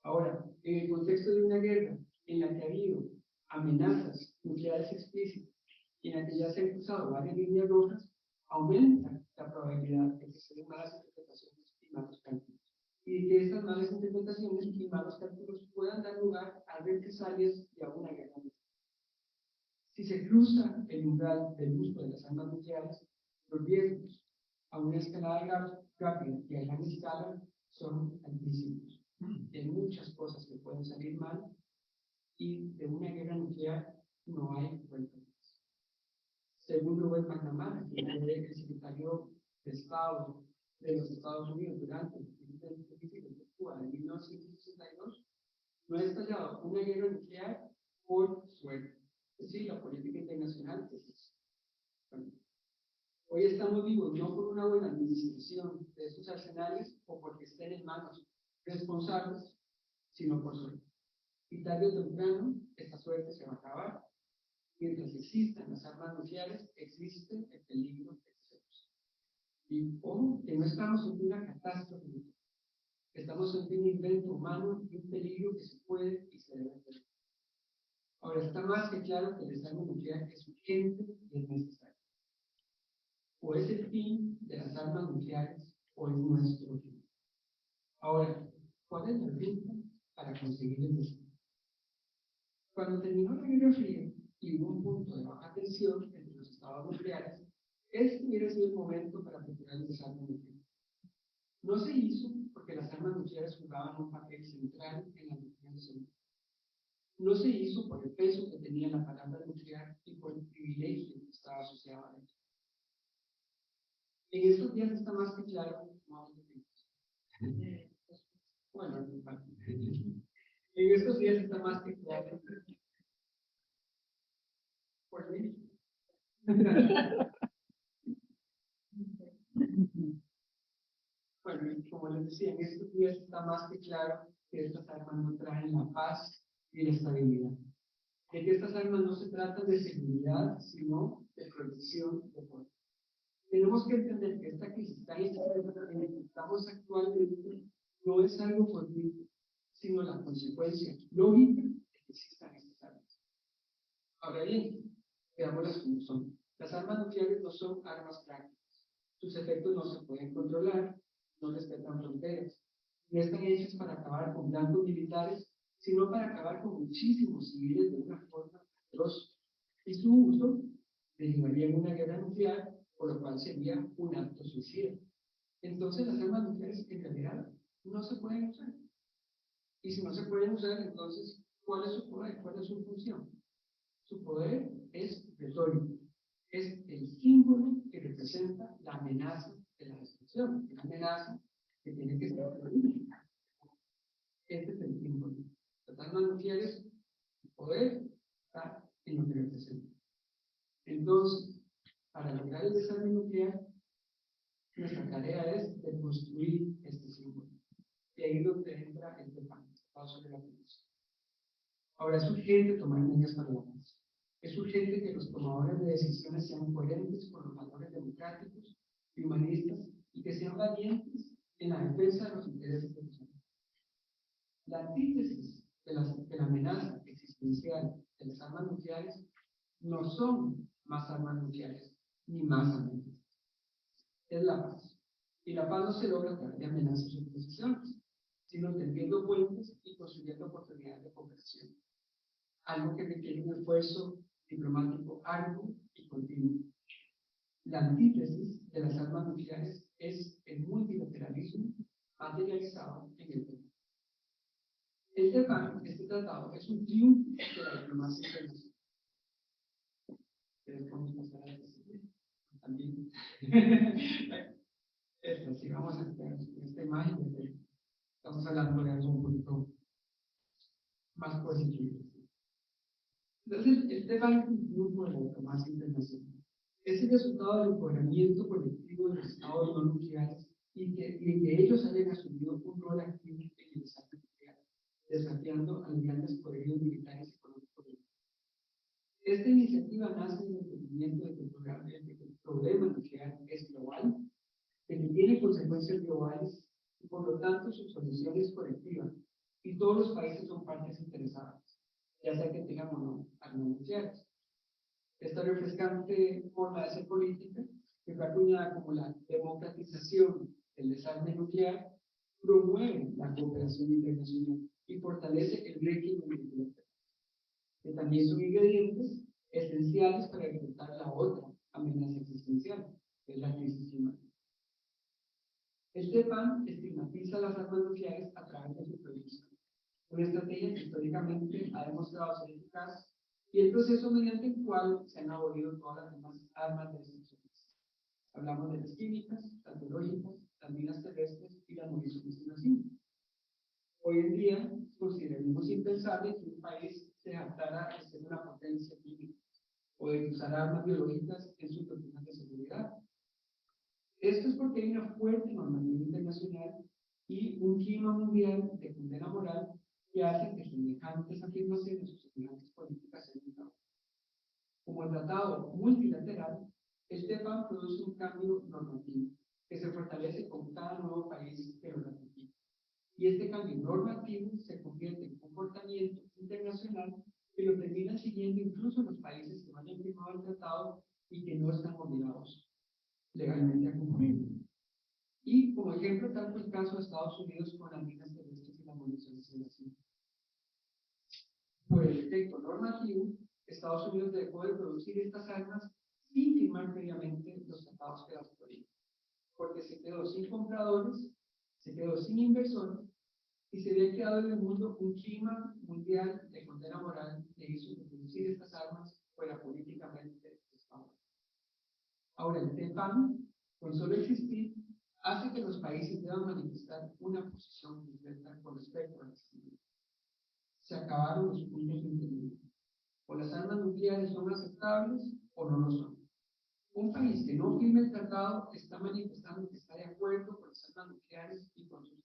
Ahora, en el contexto de una guerra en la que ha habido amenazas nucleares explícitas y en la que ya se han cruzado varias líneas rojas, aumenta la probabilidad de que se den malas interpretaciones y malos cálculos, y de que estas malas interpretaciones y malos cálculos puedan dar lugar a represalias y a una guerra nuclear. Si se cruza el umbral del uso de las armas nucleares, los riesgos a una escalada rápida y a gran escala son altísimos. Hay muchas cosas que pueden salir mal, y de una guerra nuclear no hay vuelta atrás. Según Robert McNamara, que fue el secretario de Estado de los Estados Unidos durante la crisis de Cuba de 1962, no ha estallado una guerra nuclear por suerte. Es decir, la política internacional es eso. Bueno, hoy estamos vivos no por una buena administración de estos arsenales o porque estén en manos responsables, sino por suerte. Y tarde o temprano, esta suerte se va a acabar. Mientras existan las armas nucleares, existe el peligro de excesos. Y ojo, que no estamos ante una catástrofe, estamos ante un invento humano y un peligro que se puede y se debe hacer. Ahora, está más que claro que el desarme nuclear es urgente y es necesario. O es el fin de las armas nucleares, o es nuestro fin. Ahora, ¿cuál es la ruta para conseguir el desarme? Cuando terminó la Guerra Fría y hubo un punto de baja tensión entre los estados nucleares, este hubiera sido el momento para preparar el desarme nuclear. No se hizo porque las armas nucleares jugaban un papel central en la defensa. No se hizo por el peso que tenía la palabra nuclear y por el privilegio que estaba asociado a ella. En estos días está más que claro, bueno, En estos días está más que claro. Por mí. Bueno, como les decía, en estos días está más que claro que estas armas no traen la paz y la estabilidad. De que estas armas no se tratan de seguridad, sino de protección de poder. Tenemos que entender que esta crisis tan extrema en la que estamos actualmente no es algo fortuito, sino la consecuencia lógica de que existan estas armas. Ahora bien, veámoslas como son. Las armas nucleares no son armas prácticas. Sus efectos no se pueden controlar, no respetan fronteras. No están hechas para acabar con blancos militares, sino para acabar con muchísimos civiles de una forma atroz. Y su uso derivaría en una guerra nuclear, por lo cual sería un acto suicida. Entonces las armas nucleares en realidad no se pueden usar. Y si no se pueden usar, entonces, ¿cuál es su poder? ¿Cuál es su función? Su poder es retórico. Es el símbolo que representa la amenaza de la destrucción, una amenaza que tiene que ser terrorífica. Este es el símbolo. Las armas nucleares, el poder está en lo que representa. Entonces, para lograr el desarme nuclear, nuestra tarea es de construir este símbolo. Y ahí es donde entra este paso de la paz. Ahora es urgente tomar medidas para la paz. Es urgente que los tomadores de decisiones sean coherentes con los valores democráticos y humanistas y que sean valientes en la defensa de los intereses de los demás. La antítesis de la amenaza existencial de las armas nucleares no son más armas nucleares ni más amenazas. Es la paz. Y la paz no se logra a través de amenazas o oposiciones, sino tendiendo puentes y construyendo oportunidades de cooperación. Algo que requiere un esfuerzo diplomático arduo y continuo. La antítesis de las armas nucleares es el multilateralismo materializado en el tema. Este tratado, es un triunfo de la diplomacia internacional. ¿Quieres pasar a la siguiente? También. Sí, vamos a ver esta imagen. Estamos hablando de algo un poquito más positivo. Entonces, este banco es un grupo de la diplomacia internacional. Es el resultado del empoderamiento colectivo de los estados no nucleares y que ellos hayan asumido un rol activo en el desarrollo nuclear, desafiando a los grandes poderes militares y económicos. Esta iniciativa nace del entendimiento de que el problema nuclear es global, de que tiene consecuencias globales y por lo tanto su solución es colectiva y todos los países son partes interesadas, ya sea que tengan o no armas nucleares. Esta refrescante forma de hacer política, que fue acuñada como la democratización del desarme nuclear, promueve la cooperación internacional y fortalece el régimen multilateral, que también son ingredientes esenciales para enfrentar la otra amenaza existencial, que es la crisis climática. Este PAN estigmatiza las armas nucleares a través de su prohibición, una estrategia que históricamente ha demostrado ser eficaz y el proceso mediante el cual se han abolido todas las demás armas de destrucción. Hablamos de las químicas, las biológicas, las minas terrestres y las municiones invasivas. Hoy en día consideramos impensable que un país se jactara de ser una potencia química o de usar armas biológicas en sus doctrinas de seguridad. Esto es porque hay una fuerte normativa internacional y un clima mundial de condena moral que hace que semejantes afirmaciones o semejantes políticas sean un. Como el tratado multilateral, este PAN produce un cambio normativo que se fortalece con cada nuevo país que lo ratifica. Y este cambio normativo se convierte en comportamiento internacional que lo terminan siguiendo incluso los países que no hayan firmado el tratado y que no están obligados legalmente a cumplir. Y como ejemplo, tanto el caso de Estados Unidos con las minas terrestres y la munición invasiva. Por el efecto normativo, Estados Unidos dejó de producir estas armas sin firmar previamente los tratados que las prohíben, porque se quedó sin compradores, se quedó sin inversores y se había creado en el mundo un clima mundial de condena moral que hizo que producir estas armas fuera políticamente desfavorable. Ahora, el TPAM, con solo existir, hace que los países deban manifestar una posición concreta con respecto a las armas. se acabaron los puntos intermedios. O las armas nucleares son aceptables o no lo son. Un país que no firme el tratado está manifestando que está de acuerdo con las armas nucleares y con sus.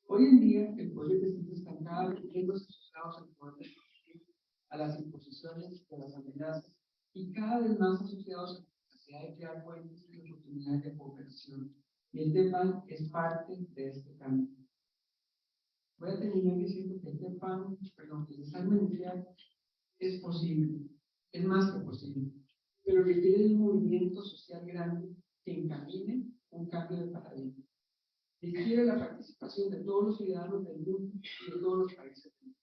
Hoy en día, el poder se siente estancado y los asociados al poder de a las imposiciones de las amenazas y cada vez más asociados a la capacidad de crear puentes y oportunidades de cooperación. Y el TEPAN es parte de este cambio. Voy a terminar diciendo que el TEPAN, perdón, el desarme nuclear es posible, es más que posible, pero requiere un movimiento social grande que encamine un cambio de paradigma. Requiere la participación de todos los ciudadanos del mundo y de todos los países del mundo.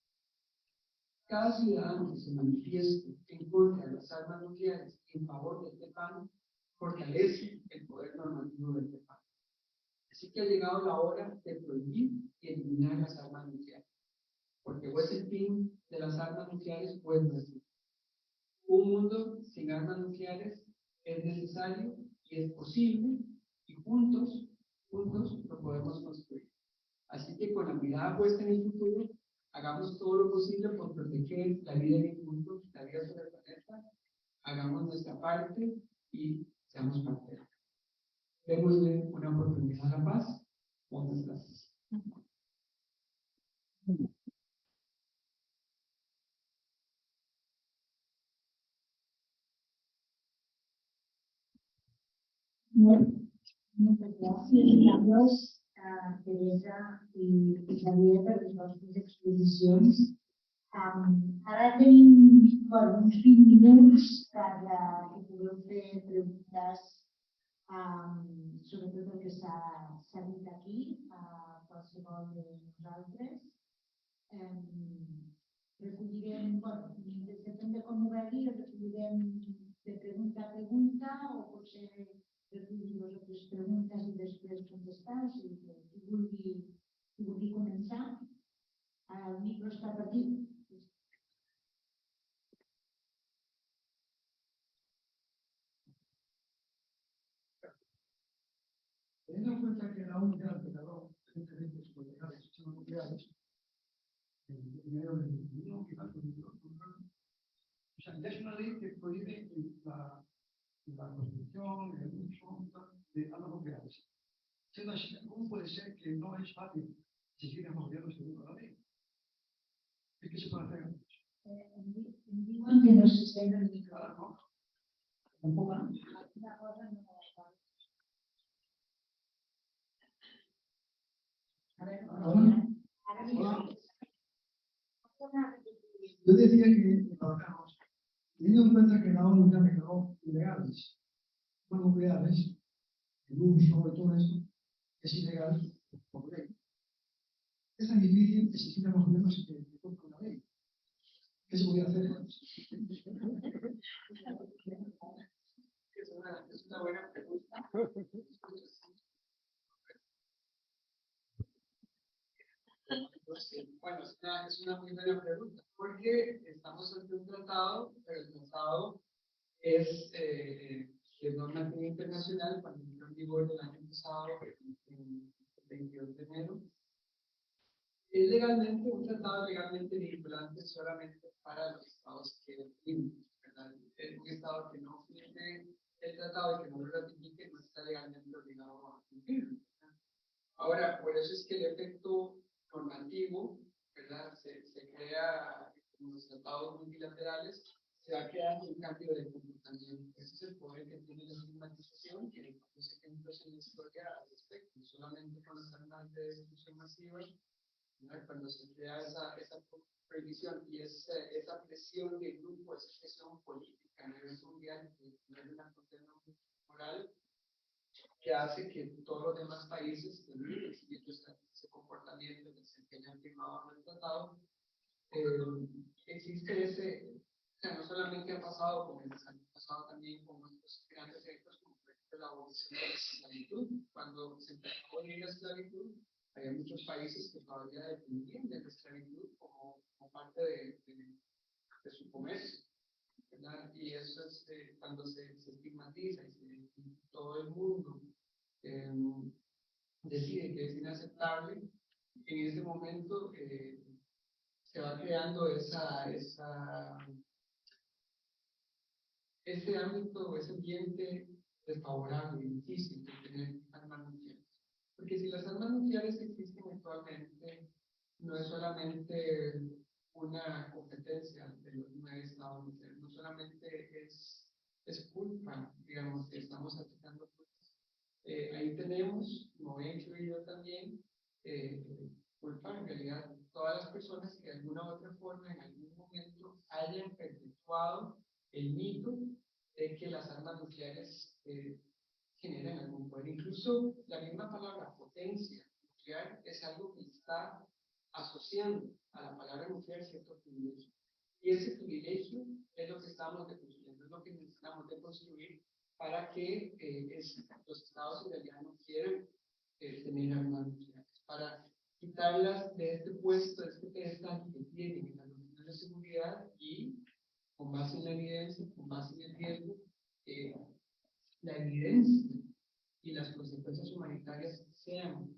Cada ciudadano que se manifieste en contra de las armas nucleares y en favor del TEPAN fortalece el poder normativo del TEPAN. Así que ha llegado la hora de prohibir y eliminar las armas nucleares, porque o es el fin de las armas nucleares o es nuestro. Un mundo sin armas nucleares es necesario y es posible, y juntos lo podemos construir. Así que con la mirada puesta en el futuro, hagamos todo lo posible por proteger la vida en el mundo, la vida sobre el planeta, hagamos nuestra parte y seamos parte. Démosle una oportunidad a la paz. Muchas gracias. Muchas gracias, Carlos, Teresa y Xavier, per les vostres exposicions. Ara tenim uns 20 minuts per que pugueu fer preguntes sobre tot el que s'ha dit aquí, a qualsevol de nosaltres. Recollirem, depèn de com ho vegi, recollirem de pregunta a pregunta o potser recollir les preguntes i després contestar, o sigui que qui vulgui començar. El micro està per aquí. Teniendo en cuenta que la única alterador evidentemente sobre las sistemas nucleares, primero del 21, que tanto o sea, ya es una ley que prohíbe la construcción, el uso de armas nucleares. Siendo así, ¿cómo puede ser que no es fácil exigir a los gobiernos según la ley? ¿Y qué se puede hacer? Em diuen que no se sent el micro. ¿No? Tampoc, una cosa no la fa. Ara millor. Yo decía que trabajamos, teniendo en cuenta que la ONU ya declaró ilegales, no nucleares, el uso y todo eso, es ilegal por ley. Es tan difícil exigir a los gobiernos que cumplan la ley. ¿Qué se podía hacer? Es una buena pregunta. Bueno, es una muy buena pregunta, porque estamos ante un tratado, pero el tratado es de normativa internacional, cuando entró en vigor el año pasado, el 22 de enero. Es legalmente, un tratado legalmente vinculante solamente para los estados que lo firmen, ¿verdad? Un estado que no firme el tratado y que no lo ratifique no está legalmente obligado a cumplirlo. Ahora, por eso es que el efecto normativo, ¿verdad? Se crea en los tratados multilaterales, se va creando un cambio de comportamiento. Ese es el poder que tiene la estigmatización, que hay muchos ejemplos en la historia al respecto, no solamente con las armas de destrucción masiva, ¿verdad? Cuando se crea esa prohibición y esa presión de grupo, esa presión política a nivel mundial, que es una condena moral, que hace que todos los demás países también siguiendo ese comportamiento que hayan firmado el tratado, existe ese, o sea, no solamente ha pasado con el año pasado también con otros grandes efectos, como por ejemplo la abolición de la esclavitud. Cuando se empezó a la esclavitud, había muchos países que todavía dependían de la esclavitud como parte de su comercio, ¿verdad? Y eso es cuando se estigmatiza y todo el mundo decide que es inaceptable, en ese momento se va creando ese ámbito, ese ambiente desfavorable, difícil de tener armas nucleares. Porque si las armas nucleares existen actualmente, no es solamente una competencia de los 9 estados nucleares, no solamente es culpa, digamos, que estamos atacando. Ahí tenemos, como he incluido también, culpa en realidad todas las personas que de alguna u otra forma en algún momento hayan perpetuado el mito de que las armas nucleares generan algún poder. Incluso la misma palabra potencia nuclear es algo que está asociando a la palabra nuclear cierto privilegio. Y ese privilegio es lo que estamos deconstruyendo, es lo que necesitamos deconstruir para que los estados en realidad no quieran tener armas nucleares, para quitarlas de este puesto, de este pedestal que tienen en la Organización de Seguridad y con base en la evidencia, con base en el riesgo, la evidencia y las consecuencias humanitarias sean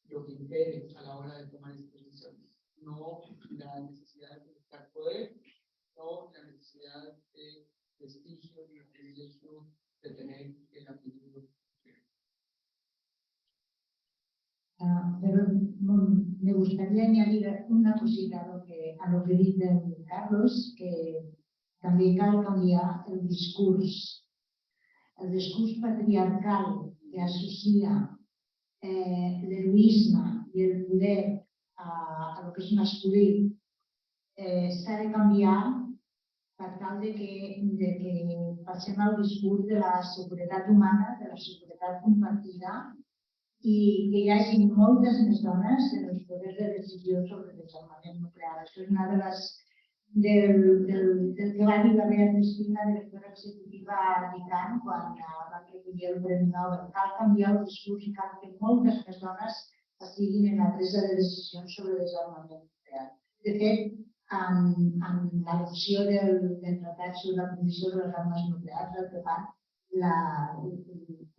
lo que impere a la hora de tomar estas decisiones, no la necesidad de buscar poder, no la necesidad de prestigio y el privilegio de tener el apellido. Pero me gustaría añadir una cosita a lo que dice Carlos, que també cal canviar el discurs patriarcal que associa l'heroisme i el poder a lo que és masculí s'ha de canviar per tal de que passem al discurs de la seguretat humana, de la seguretat compartida, i que hi hagi moltes més dones en els poders de decisió sobre el desarmament nuclear. Això és una de les del que va dir la Bea Cristina, directora executiva d'ICANN, quan va recollir el Premi Nobel. Cal canviar el discurs i cal que moltes més dones estiguin en la presa de decisions sobre el desarmament nuclear. De fet, en l'adopció del Tractat sobre la Prohibició de les Armes Nuclears, el que fan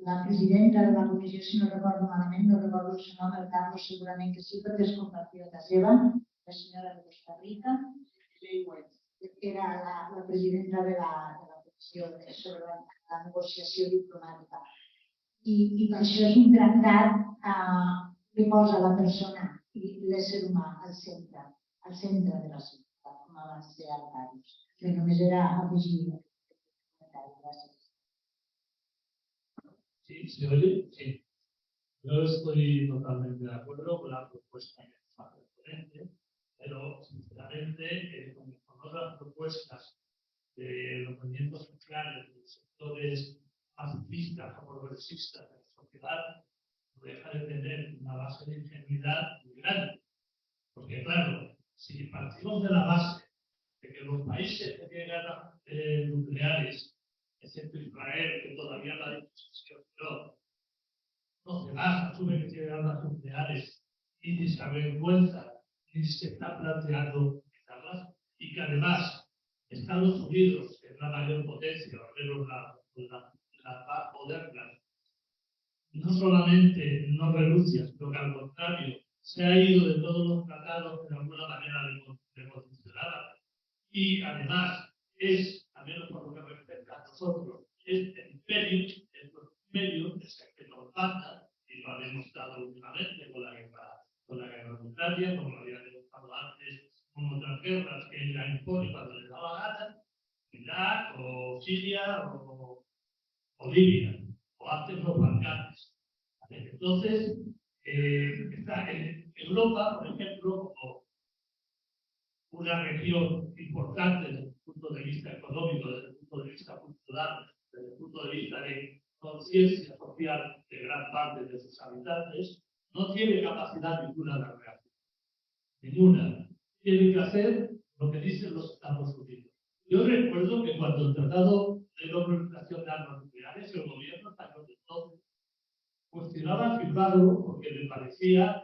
la presidenta de la comissió, si no recordo malament, no recordo el seu nom, el Carlos segurament que sí, perquè és compatriota seva, la senyora de Costa Rica, era la presidenta de la comissió sobre la negociació diplomàtica. I per això és un tractat que posa la persona i l'ésser humà al centre de la societat, com abans deia el Carlos. Que només era afegir. Gràcies. Sí, ¿se oye? Sí. Yo estoy totalmente de acuerdo con la propuesta que hace el ponente, pero sinceramente, como con otras propuestas de los movimientos sociales, de los sectores pacifistas o progresistas de la sociedad, no deja de tener una base de ingenuidad muy grande. Porque claro, si partimos de la base de que los países que tienen armas nucleares, excepto Israel, que todavía no ha dicho no se más, asume que tiene armas nucleares y ni se avergüenza, ni se está planteando quitarlas, y que además Estados Unidos, que es la mayor potencia, o al menos la más moderna, no solamente no renuncia, sino que al contrario, se ha ido de todos los tratados que de alguna manera le condicionaban. Y además es, al menos por lo que respecta a nosotros, este imperio, estos imperios que nos manda, y lo ha demostrado últimamente con la guerra de Ucrania, como lo había demostrado antes con otras guerras que ella impone cuando le daba gana, Irak o Siria o Libia, o antes los Balcanes. Entonces, está en Europa, por ejemplo, como una región importante desde el punto de vista económico, desde el punto de vista cultural, desde el punto de vista de conciencia social de gran parte de sus habitantes, no tiene capacidad ninguna de reacción. Ninguna. Tiene que hacer lo que dicen los Estados Unidos. Yo recuerdo que cuando el Tratado de no proliferación de armas nucleares, el gobierno español de entonces cuestionaba firmarlo porque le parecía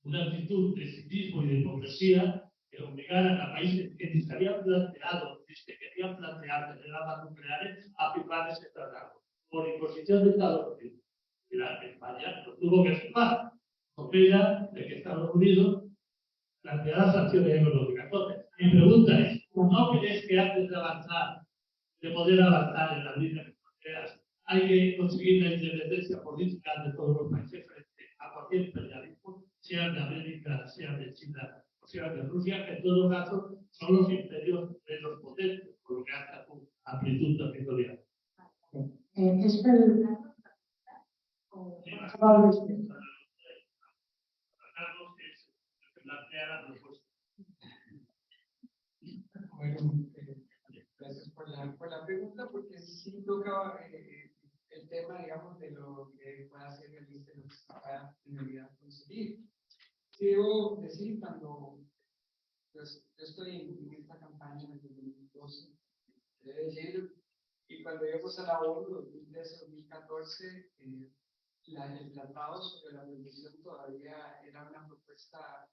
una actitud de cinismo y de hipocresía que obligaran a países que ni se habían planteado, ni se querían plantear tener armas nucleares, a firmar ese tratado, por imposición de Estados Unidos. Y la España lo tuvo que firmar, sospecha de que Estados Unidos planteará sanciones económicas. Entonces, mi pregunta es, ¿no crees que antes de avanzar, de poder avanzar en las líneas fronteras, hay que conseguir la independencia política de todos los países frente a cualquier imperialismo, sea de América, sea de China, o sea de Rusia, que en todo caso son los imperios de los potentes, por lo que hasta su amplitud territorial? Es per... Carlos, que es el que plantea la propuesta. Bueno, gracias por la pregunta, porque sí toca el tema, digamos, de lo que pueda ser realista y lo que se pueda en realidad conseguir. Sí, debo decir, cuando yo estoy en esta campaña en el 2012, debe decir, y cuando llegamos a la ONU, 2013-2014, el tratado sobre la prohibición todavía era una propuesta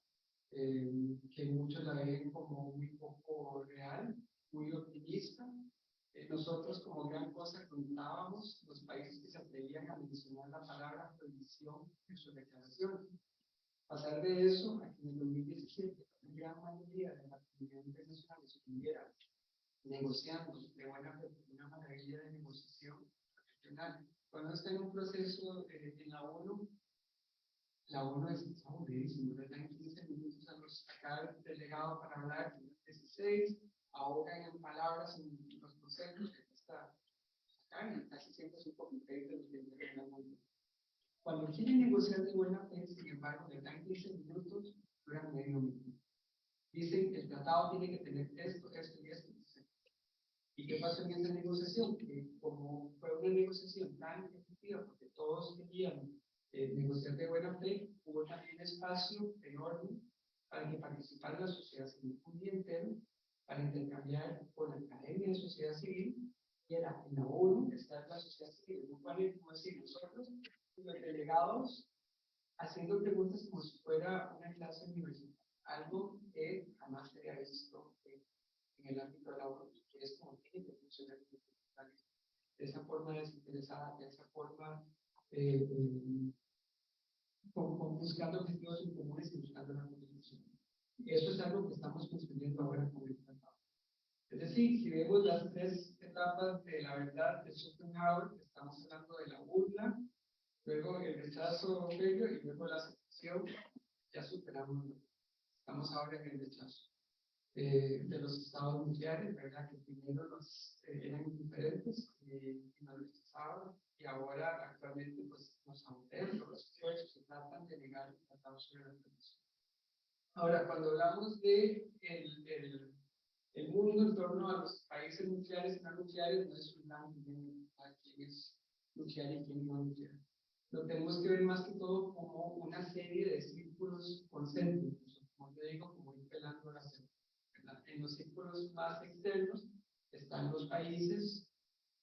que muchos la ven como muy poco real, muy optimista. Nosotros como gran cosa contábamos los países que se atrevían a mencionar la palabra prohibición en su declaración. Pasar de eso a que en el 2017 la gran mayoría de las comunidades internacionales estuviera negociando de buena fe, una maravilla de negociación regional. Cuando está en un proceso en la ONU es aburridísimo, le dan 15 minutos a cada delegado para hablar, 16, ahogan en palabras en los conceptos que está acá, y casi siempre es un poco de los que en la ONU. Cuando quieren negociar de buena fe, sin embargo, le dan 15 minutos, duran medio minuto. Dicen que el tratado tiene que tener esto y esto. ¿Y qué pasó en esa negociación? Que como fue una negociación tan efectiva, porque todos querían negociar de buena fe, hubo también espacio enorme para que participara la sociedad civil un día entero, para intercambiar con la Academia de Sociedad Civil, y era en la ONU, está la sociedad civil, en un panel, como decir, nosotros, los delegados, haciendo preguntas como si fuera una clase universitaria, algo que jamás se había visto en el ámbito de la ONU, que es como tiene que funcionar de esa forma desinteresada, de esa forma buscando objetivos en comunes y buscando la contribución. Eso es algo que estamos construyendo ahora con el tratado. Es decir, si vemos las tres etapas de la verdad de Schopenhauer, estamos hablando de la burla, luego el rechazo previo y luego la aceptación, ya superamos. Estamos ahora en el rechazo de los estados nucleares, ¿verdad? Que primero eran indiferentes y nos rechazaban, y ahora actualmente pues, nos aborrecen los esfuerzos, se tratan de negar el tratado sobre la prohibición. Ahora, cuando hablamos de el mundo en torno a los países nucleares y no nucleares, no es un blanco y negro, quién es nuclear y quién no nuclear. Lo tenemos que ver más que todo como una serie de círculos concéntricos, como yo digo, como ir pelando la cebolla. En los círculos más externos están los países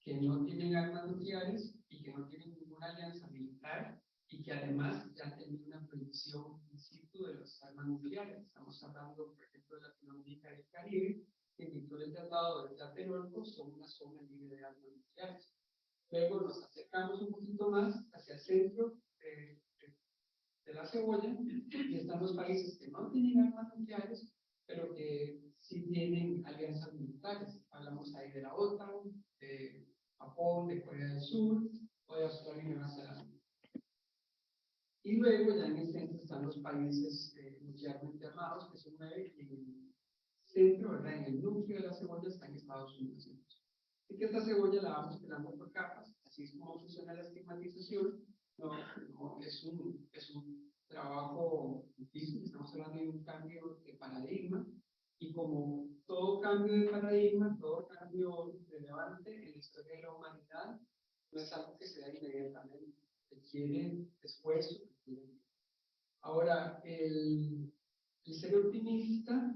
que no tienen armas nucleares y que no tienen ninguna alianza militar y que además ya han tenido una prohibición in situ de las armas nucleares. Estamos hablando, por ejemplo, de Latinoamérica y el Caribe, que en virtud del Tratado de Tlatelolco son una zona libre de armas nucleares. Luego nos acercamos un poquito más hacia el centro de la cebolla y están los países que no tienen armas nucleares, pero que sí tienen alianzas militares. Hablamos ahí de la OTAN, de Japón, de Corea del Sur o de Australia y Nueva Zelanda. Y luego ya en el centro están los países nuclearmente armados, que son 9, y en el centro, ¿verdad? En el núcleo de la cebolla están Estados Unidos. Así que esta cebolla la vamos pelando por capas, así es como funciona la estigmatización. No es un trabajo difícil, estamos hablando de un cambio de paradigma, y como todo cambio de paradigma, todo cambio relevante en la historia de la humanidad, no es algo que se da inmediatamente, requiere esfuerzo. Ahora, el ser optimista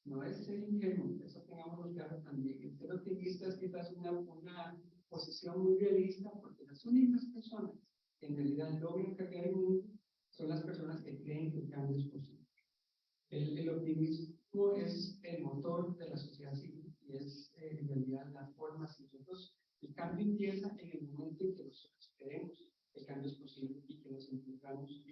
no es ser ingenuo, eso tengamos claro también. El ser optimista es quizás una posición muy realista, porque las únicas personas que en realidad logran cambiar el mundo son las personas que creen que el cambio es posible. El optimismo es el motor de la sociedad civil y es en realidad la forma. Si nosotros, el cambio empieza en el momento en que nosotros creemos que el cambio es posible y que nos encontramos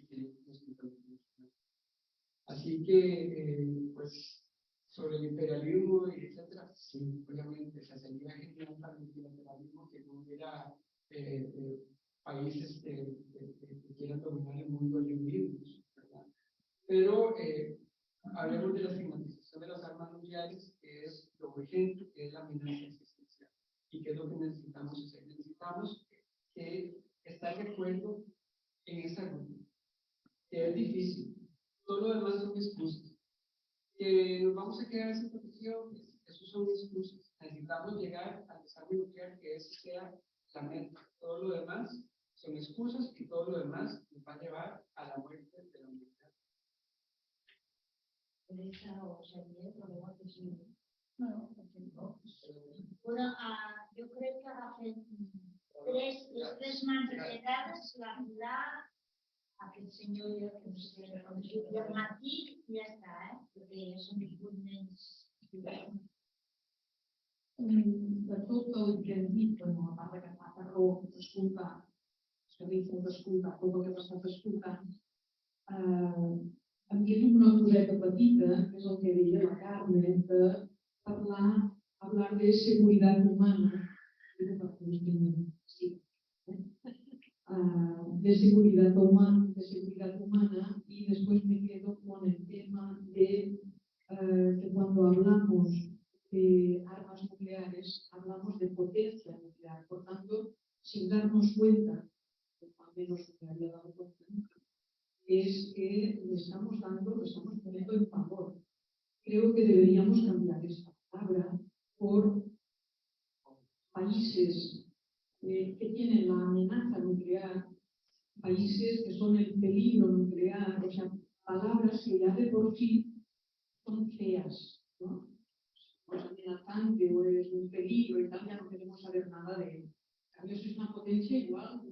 Así que, pues, sobre el imperialismo y etcétera, sí, obviamente, sería genial para el imperialismo que no hubiera países que quieran dominar el mundo ellos mismos, ¿verdad? Pero hablemos de la estigmatización de las armas nucleares, que es lo urgente, que es la amenaza existencial. ¿Y qué es lo que necesitamos hacer? Necesitamos que estar de acuerdo en esa ruta, que es difícil. Todo lo demás son excusas. Que nos vamos a quedar sin protección, pues, eso son excusas. Necesitamos llegar al desarrollo nuclear, que ese sea la meta. Todo lo demás son excusas y todo lo demás nos va a llevar a la muerte de la humanidad. Bueno, yo creo que agafem tres mans allargades, la Pilar, aquest senyor que no sé com es diu, i el Martí, i ja està, perquè són uns nens. De tot el que hem dit, bueno, a part que fa raó escoltar, escoltar tot el que hem estat escoltant, em quedo una coseta petita, que és el que deia la Carmen, de hablar de seguridad humana, de seguridad humana, y después me quedo con el tema de que cuando hablamos de armas nucleares, hablamos de potencia nuclear. Por tanto, sin darnos cuenta, al menos me había dado cuenta nunca, es que le estamos poniendo en favor. Creo que deberíamos cambiar esta palabra por países que tienen la amenaza nuclear, países que son el peligro nuclear, o sea, palabras que ya de por sí son feas, ¿no? Pues amenazante o es un peligro y tal, ya no queremos saber nada de él. En cambio, si es una potencia igual,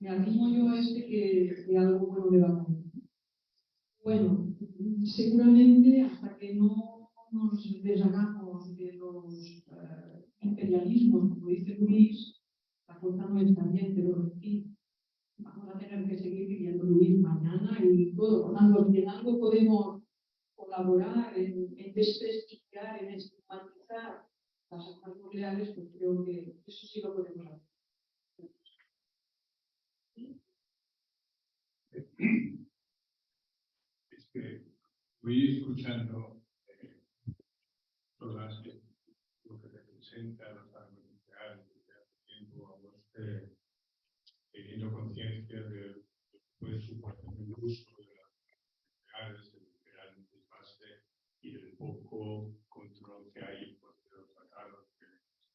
me arrimo yo a que algo bueno le va a venir. Bueno, seguramente hasta que no nos deshagamos de los imperialismos, como dice Luis, la cosa no está bien, pero en fin, vamos a tener que seguir viviendo Luis mañana y todo. Por tanto, si en algo podemos colaborar en desprestigiar, en estigmatizar las armas nucleares, pues creo que eso sí lo podemos hacer. Es que voy escuchando todas lo que representa las armas nucleares desde hace tiempo, vamos teniendo conciencia de lo que puede suponer el uso de las armas nucleares, el gran desgaste y el poco control que hay por los tratados que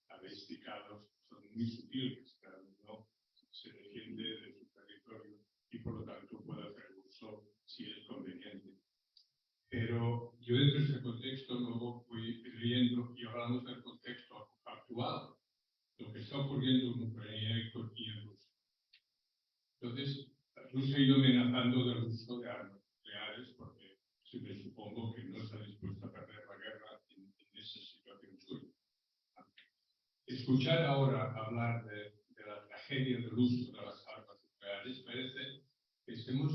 habéis citado son muy sutiles, cada uno se defiende de su territorio y por lo tanto puede hacer uso si es conveniente. Pero yo dentro de ese contexto luego fui leyendo y hablamos del contexto actual, lo que está ocurriendo en Ucrania y en Rusia. Entonces, Rusia ha ido amenazando del uso de armas nucleares porque se me supongo que no está dispuesta a perder la guerra en esa situación suya. Escuchar ahora hablar de la tragedia del uso de las armas nucleares parece que estemos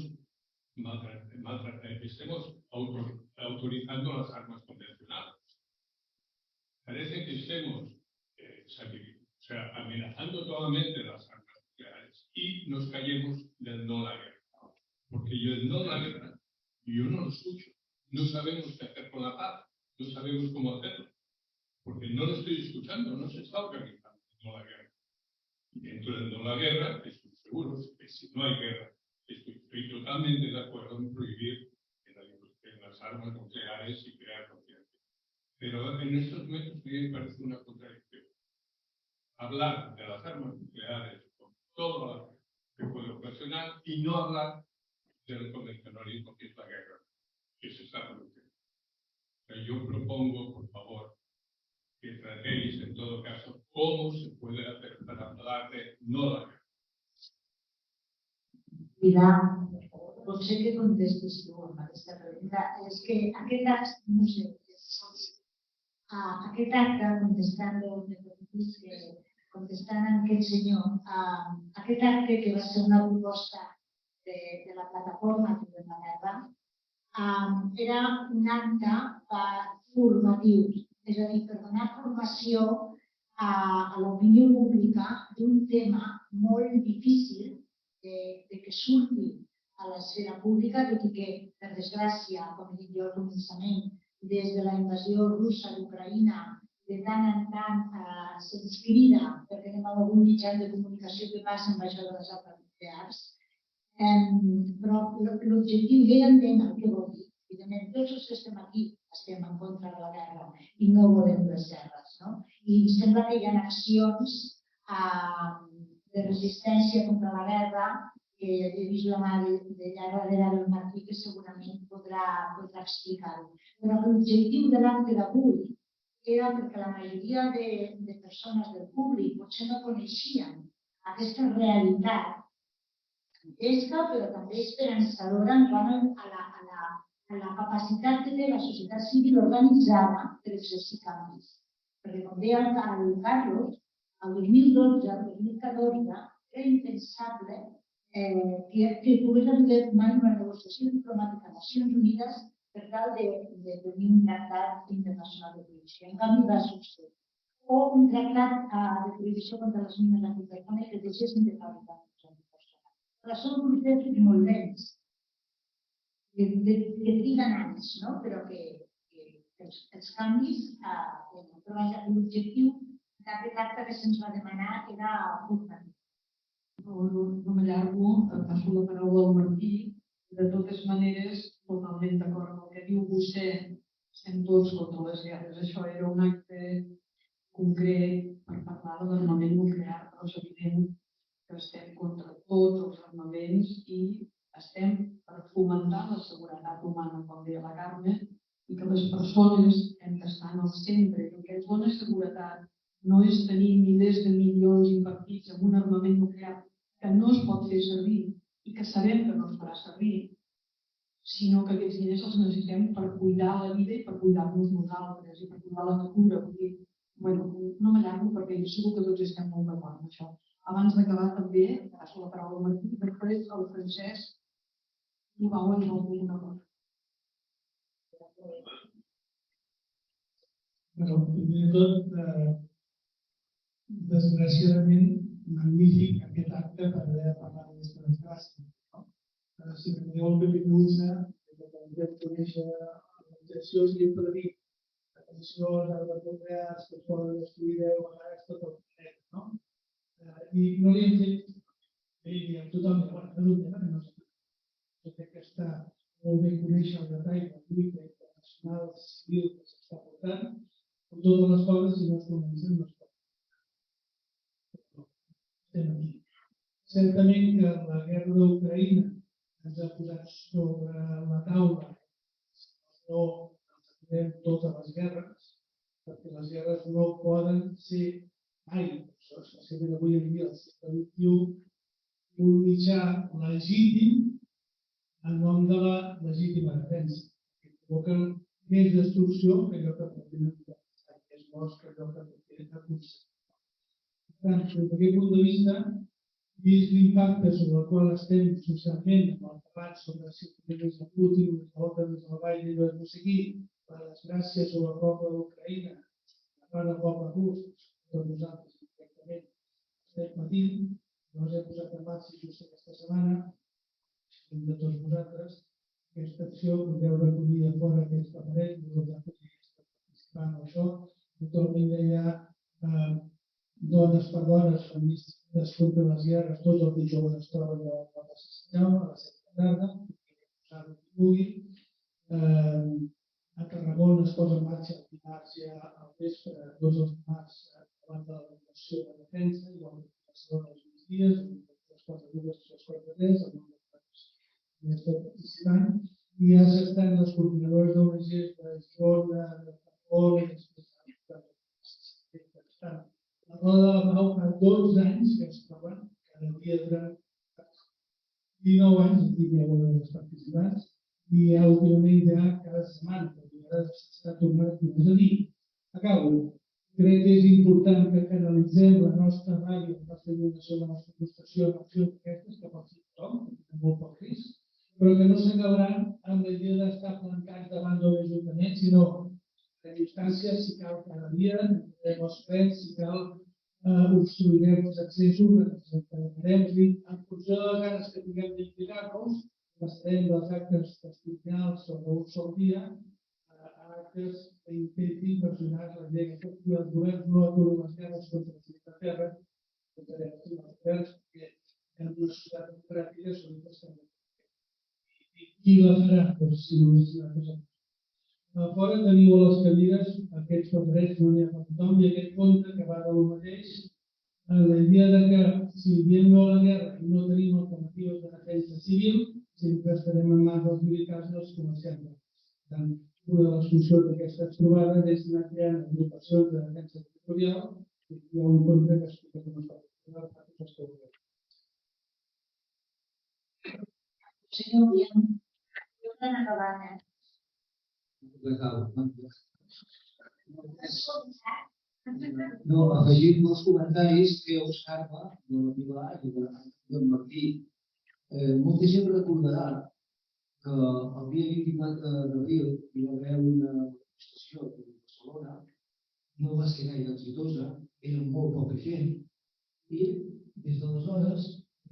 autorizando las armas convencionales. Parece que estemos amenazando totalmente las armas nucleares y nos callemos del no a la guerra. Porque yo el no a la guerra, yo no lo escucho. No sabemos qué hacer con la paz, no sabemos cómo hacerlo. Porque no lo estoy escuchando, no se está organizando el no a la guerra. Y dentro del no a la guerra, estoy seguro que si no hay guerra, estoy totalmente de acuerdo en prohibir en las armas nucleares y crear conciencia. Pero en estos momentos me parece una contradicción. Hablar de las armas nucleares con todo lo que puede ocasionar y no hablar del convencionalismo que es la guerra que se está produciendo. Yo propongo, por favor, que tratéis en todo caso cómo se puede hacer para hablar de no la guerra. Pilar, potser que contestis tu amb aquesta pregunta. És que aquest acte, no sé, aquest acte, contestant a aquest senyor, aquest acte que va ser una proposta de la plataforma de la guerra, era un acte formatiu, és a dir, per donar formació a l'opinió pública d'un tema molt difícil de que surti a l'esfera pública, tot i que, per desgràcia, com he dit jo al començament, des de la invasió russa d'Ucraïna, de tant en tant se'ns crida, perquè anem a algun mitjà de comunicació que passa amb això de les armes nuclears, però l'objectiu, ja entenc el que vol dir. Evidentment, tots els que estem aquí estem en contra de la guerra i no volem les guerres. I em sembla que hi ha accions de resistència contra la guerra que he vist la mà d'allà darrere del Martí que segurament podrà explicar-ho. Però l'objectiu de l'acte d'avui era perquè la majoria de persones del públic potser no coneixien aquesta realitat dantesca, però també esperançadora en quant a la capacitat que té la societat civil organitzada per exercir canvis. Perquè, com deia el Carlos, el 2012, el 2014, era impensable que pogués haver mai una negociació diplomàtica a Nacions Unides per tal de tenir un tractat internacional de prohibició. En canvi, va succeir. O un tractat de prohibició contra les mines antipersona que deixessin de fabricar mines antipersona. Però són processos molt lents, que triguen anys, però que els canvis, l'objectiu d'aquest acte que se'ns va demanar era formatiu. No m'allargo, passo la paraula al Martí. De totes maneres, totalment d'acord amb el que diu vostè, estem tots contra les guerres. Això era un acte concret per parlar de l'armament nuclear, però és evident que estem contra tots els armaments i estem per fomentar la seguretat humana, com deia la Carme, i que les persones hem d'estar en el centre. I el que ens dona seguretat no és tenir milers de milions invertits en un armament nuclear que no es pot fer servir i que sabem que no es farà servir, sinó que aquests diners els necessitem per cuidar la vida i per cuidar-nos nosaltres i per cuidar la natura. No m'allargo perquè segur que tots estem molt d'acord amb això. Abans d'acabar també, passo la paraula al Martí, després al Francesc i va on no vull una cosa. Primer de tot, desgraciadament, magnífic aquest acte per haver parlat d'aquesta desgràcia. Si teniu el benvinguts, que podem conèixer l'organització, us diu per dir que atenció a les armes nuclears que es poden destruir 10 vegades tot el planeta. I no li hem fet, diguem, tothom, no és un tema que no sé. Jo crec que està molt bé conèixer el detall de la lluita internacional civil que s'està portant, amb totes les coses, si no es comencen, no es pot. Estem aquí. Certament que la guerra d'Ucraïna ens ha posat sobre la taula no aturem totes les guerres, perquè les guerres no poden ser mai, especialment avui en dia, al segle XXI, un mitjà legítim en nom de la legítima defensa, que provoquen més destrucció que allò que pretenen més morts que allò que pretenen aconseguir. Per tant, des d'aquest punt de vista, vist l'impacte sobre el qual estem socialment, amb el debat sobre si és de Putin, més de l'OTAN, més del Biden, no sé qui, la desgràcia sobre el poble d'Ucraïna, la part del poble rus, tots nosaltres directament estem patint, ens hem posat en marxa just aquesta setmana, de tots vosaltres, aquesta acció, podeu recollir a fora aquesta paret, vosaltres que esteu participant en això, totalment hi ha dones per dones, feministes contra les guerres, tots els dijous es troben a la plaça Sant Jaume, a les 7 de la tarda, que posar-ho qui pugui. A Tarragona es posa en marxa el dimarts ja al vespre, tots els dimarts davant de la Delegació de Defensa, igual que Barcelona els migdies, les 4 dues, les 4 3, el nombre de que estem participant, i ja s'estan les coordinadores d'ONGs de Girona, de Pol, i després de la Roda de la Pau fa 12 anys que es troben cada dia durant 19 anys, aquí hi ha una dels participants, i ja últimament ja cada setmana, perquè ara s'està tornant a dir. Acabo. Crec que és important que canalitzem la nostra ràbia, la nostra indignació, la nostra frustració en accions d'aquestes que pot fer tothom, que tenen molt poc risc, i però que no s'acabaran amb la idea d'estar plancats davant de l'Ajuntament, sinó que a distància, si cal cada dia, entrem els freds, si cal obstruirem els accessos, ens encarregarem, en funció de les ganes que tinguem d'implicar-nos, passarem dels actes testimonials sobre un sol dia a actes que intentin versionar la llei. I els governs no aturen les guerres contra la ciutat terra, contra els governs, perquè en una societat democràtica són interessants. I qui la farà? Doncs si només hi ha coses. A fora teniu a les cadires aquests paperets, no n'hi ha per tothom, i aquest compte que va del mateix, la idea de que si diem no a la guerra i no tenim alternatives de defensa civil, sempre estarem en mans dels militars i dels comerciants. Per tant, una de les funcions d'aquestes trobades és anar creant agrupacions de defensa territorial i hi ha un compte que explica com es fa. Senyor Guillem, jo estan acabant, No, afegint els comentaris que Carme, de la Pilar i d'en Martí, molta gent recordarà que el dia 24 d'abril hi va haver una manifestació a Barcelona, no va ser gaire exitosa, era molt poca gent, i des d'aleshores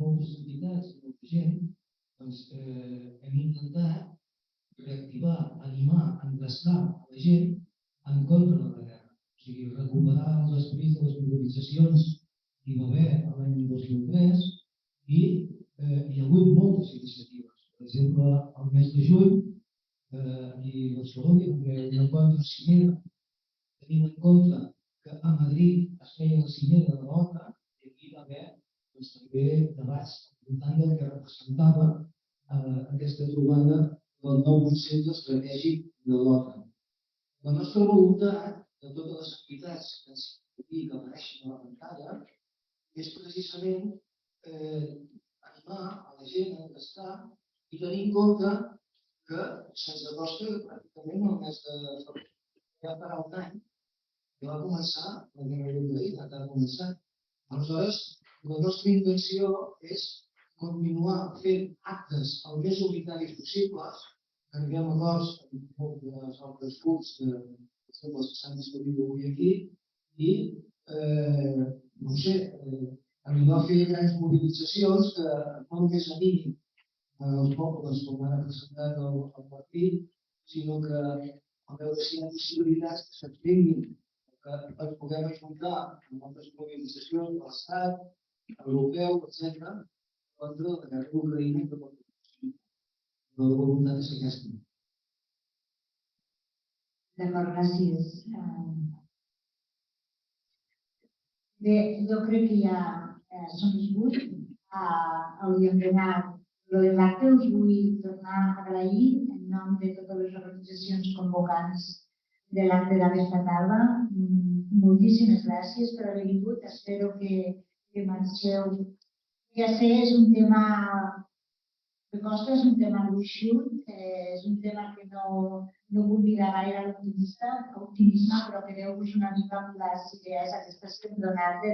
moltes entitats i molta gent hem intentat reactivar, animar, engrescar la gent en contra de la guerra. O sigui, recuperar els esperits de les mobilitzacions que hi va haver l'any 2003 i hi ha hagut moltes iniciatives. Per exemple, el mes de juny, aquí a Barcelona, hi va haver un encontre cimera, tenint en compte que a Madrid es feia la cimera de l'OTAN i aquí hi va haver també debats al voltant del que representava aquesta trobada del nou concepte estratègic de l'OTAN. La nostra voluntat de totes les activitats que apareixen a la pantalla és precisament animar a la gent a engrescar i tenir en compte que se'ns acosta pràcticament el mes de febrer. Ja farà un any que va començar la guerra d'Ucraïna, que ha començat. Aleshores, la nostra intenció és continuar fent actes el més unitaris possibles, que arribem a acords amb molts altres grups que s'han discutit avui aquí, i no sé, arribar a fer grans mobilitzacions que no només animin els pobles com ara presentat el partit, sinó que a veure si hi ha possibilitats que s'extinguin, que ens puguem ajuntar amb altres mobilitzacions de l'Estat, europeu, etc., contra la guerra d'Ucraïna i tot el que la voluntat és aquesta. D'acord, gràcies. Bé, jo crec que ja som els 8. Hauríem d'anar a l'acte. Us vull tornar a agrair en nom de totes les organitzacions convocants de l'acte d'aquesta tarda. Moltíssimes gràcies per haver vingut. Espero que marxeu. Ja sé, és un tema que costa, és un tema gruixut, és un tema que no convida gaire a l'optimisme, però quedeu-vos una mica amb les idees aquestes que hem donat de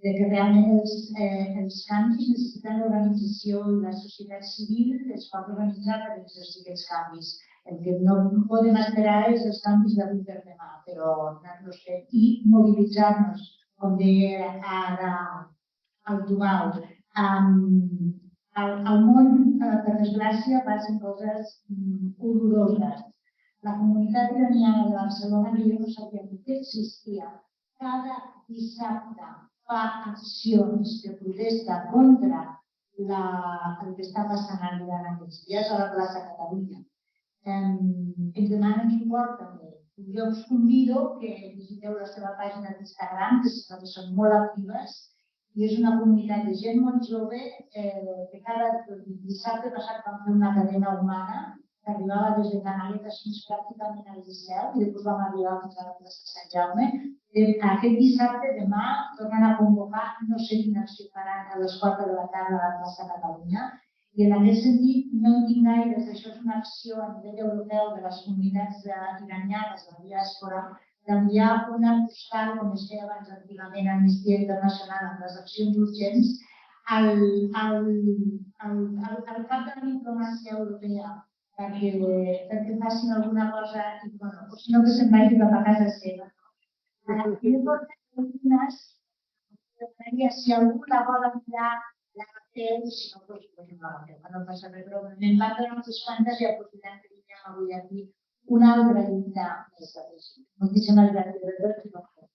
que realment els canvis necessiten l'organització i la societat civil es pot organitzar per exercir aquests canvis. El que no podem esperar és els canvis d'avui per demà, però anar-los fent i mobilitzar-nos, com deia ara al Tubau. Al món, per desgràcia, passen coses horroroses. La comunitat iraniana de Barcelona, que jo no sabia que existia, cada dissabte fa accions de protesta contra el que està passant a l'Iran aquests dies a la plaça Catalunya. Ens demanen suport també. Jo us convido que visiteu la seva pàgina d'Instagram, que són molt actives, i és una comunitat de gent molt jove que cada dissabte passat van fer una cadena humana que arribava des de Canaletes fins pràcticament al Liceu i després vam arribar fins a la plaça Sant Jaume. Aquest dissabte, demà, tornen a convocar, no sé quina acció faran a les 4 de la tarda a la plaça Catalunya, i en aquest sentit no en tinc gaires, això és una acció a nivell europeu de les comunitats iranianes de la diàspora, d'enviar una postal, com es feia abans antigament a Amnistia Internacional amb les accions urgents, al cap de la diplomàcia europea perquè facin alguna cosa i, bueno, o si no que se'n vagi cap a casa seva. Jo he portat algunes, si algú la vol enviar, la agafeu, i si no, doncs no l'agafeu, que no passa res, però me'n van donar unes quantes i aprofitant que vinguem avui aquí una altra llista més afegida. Moltíssimes gràcies a tots i bon dia.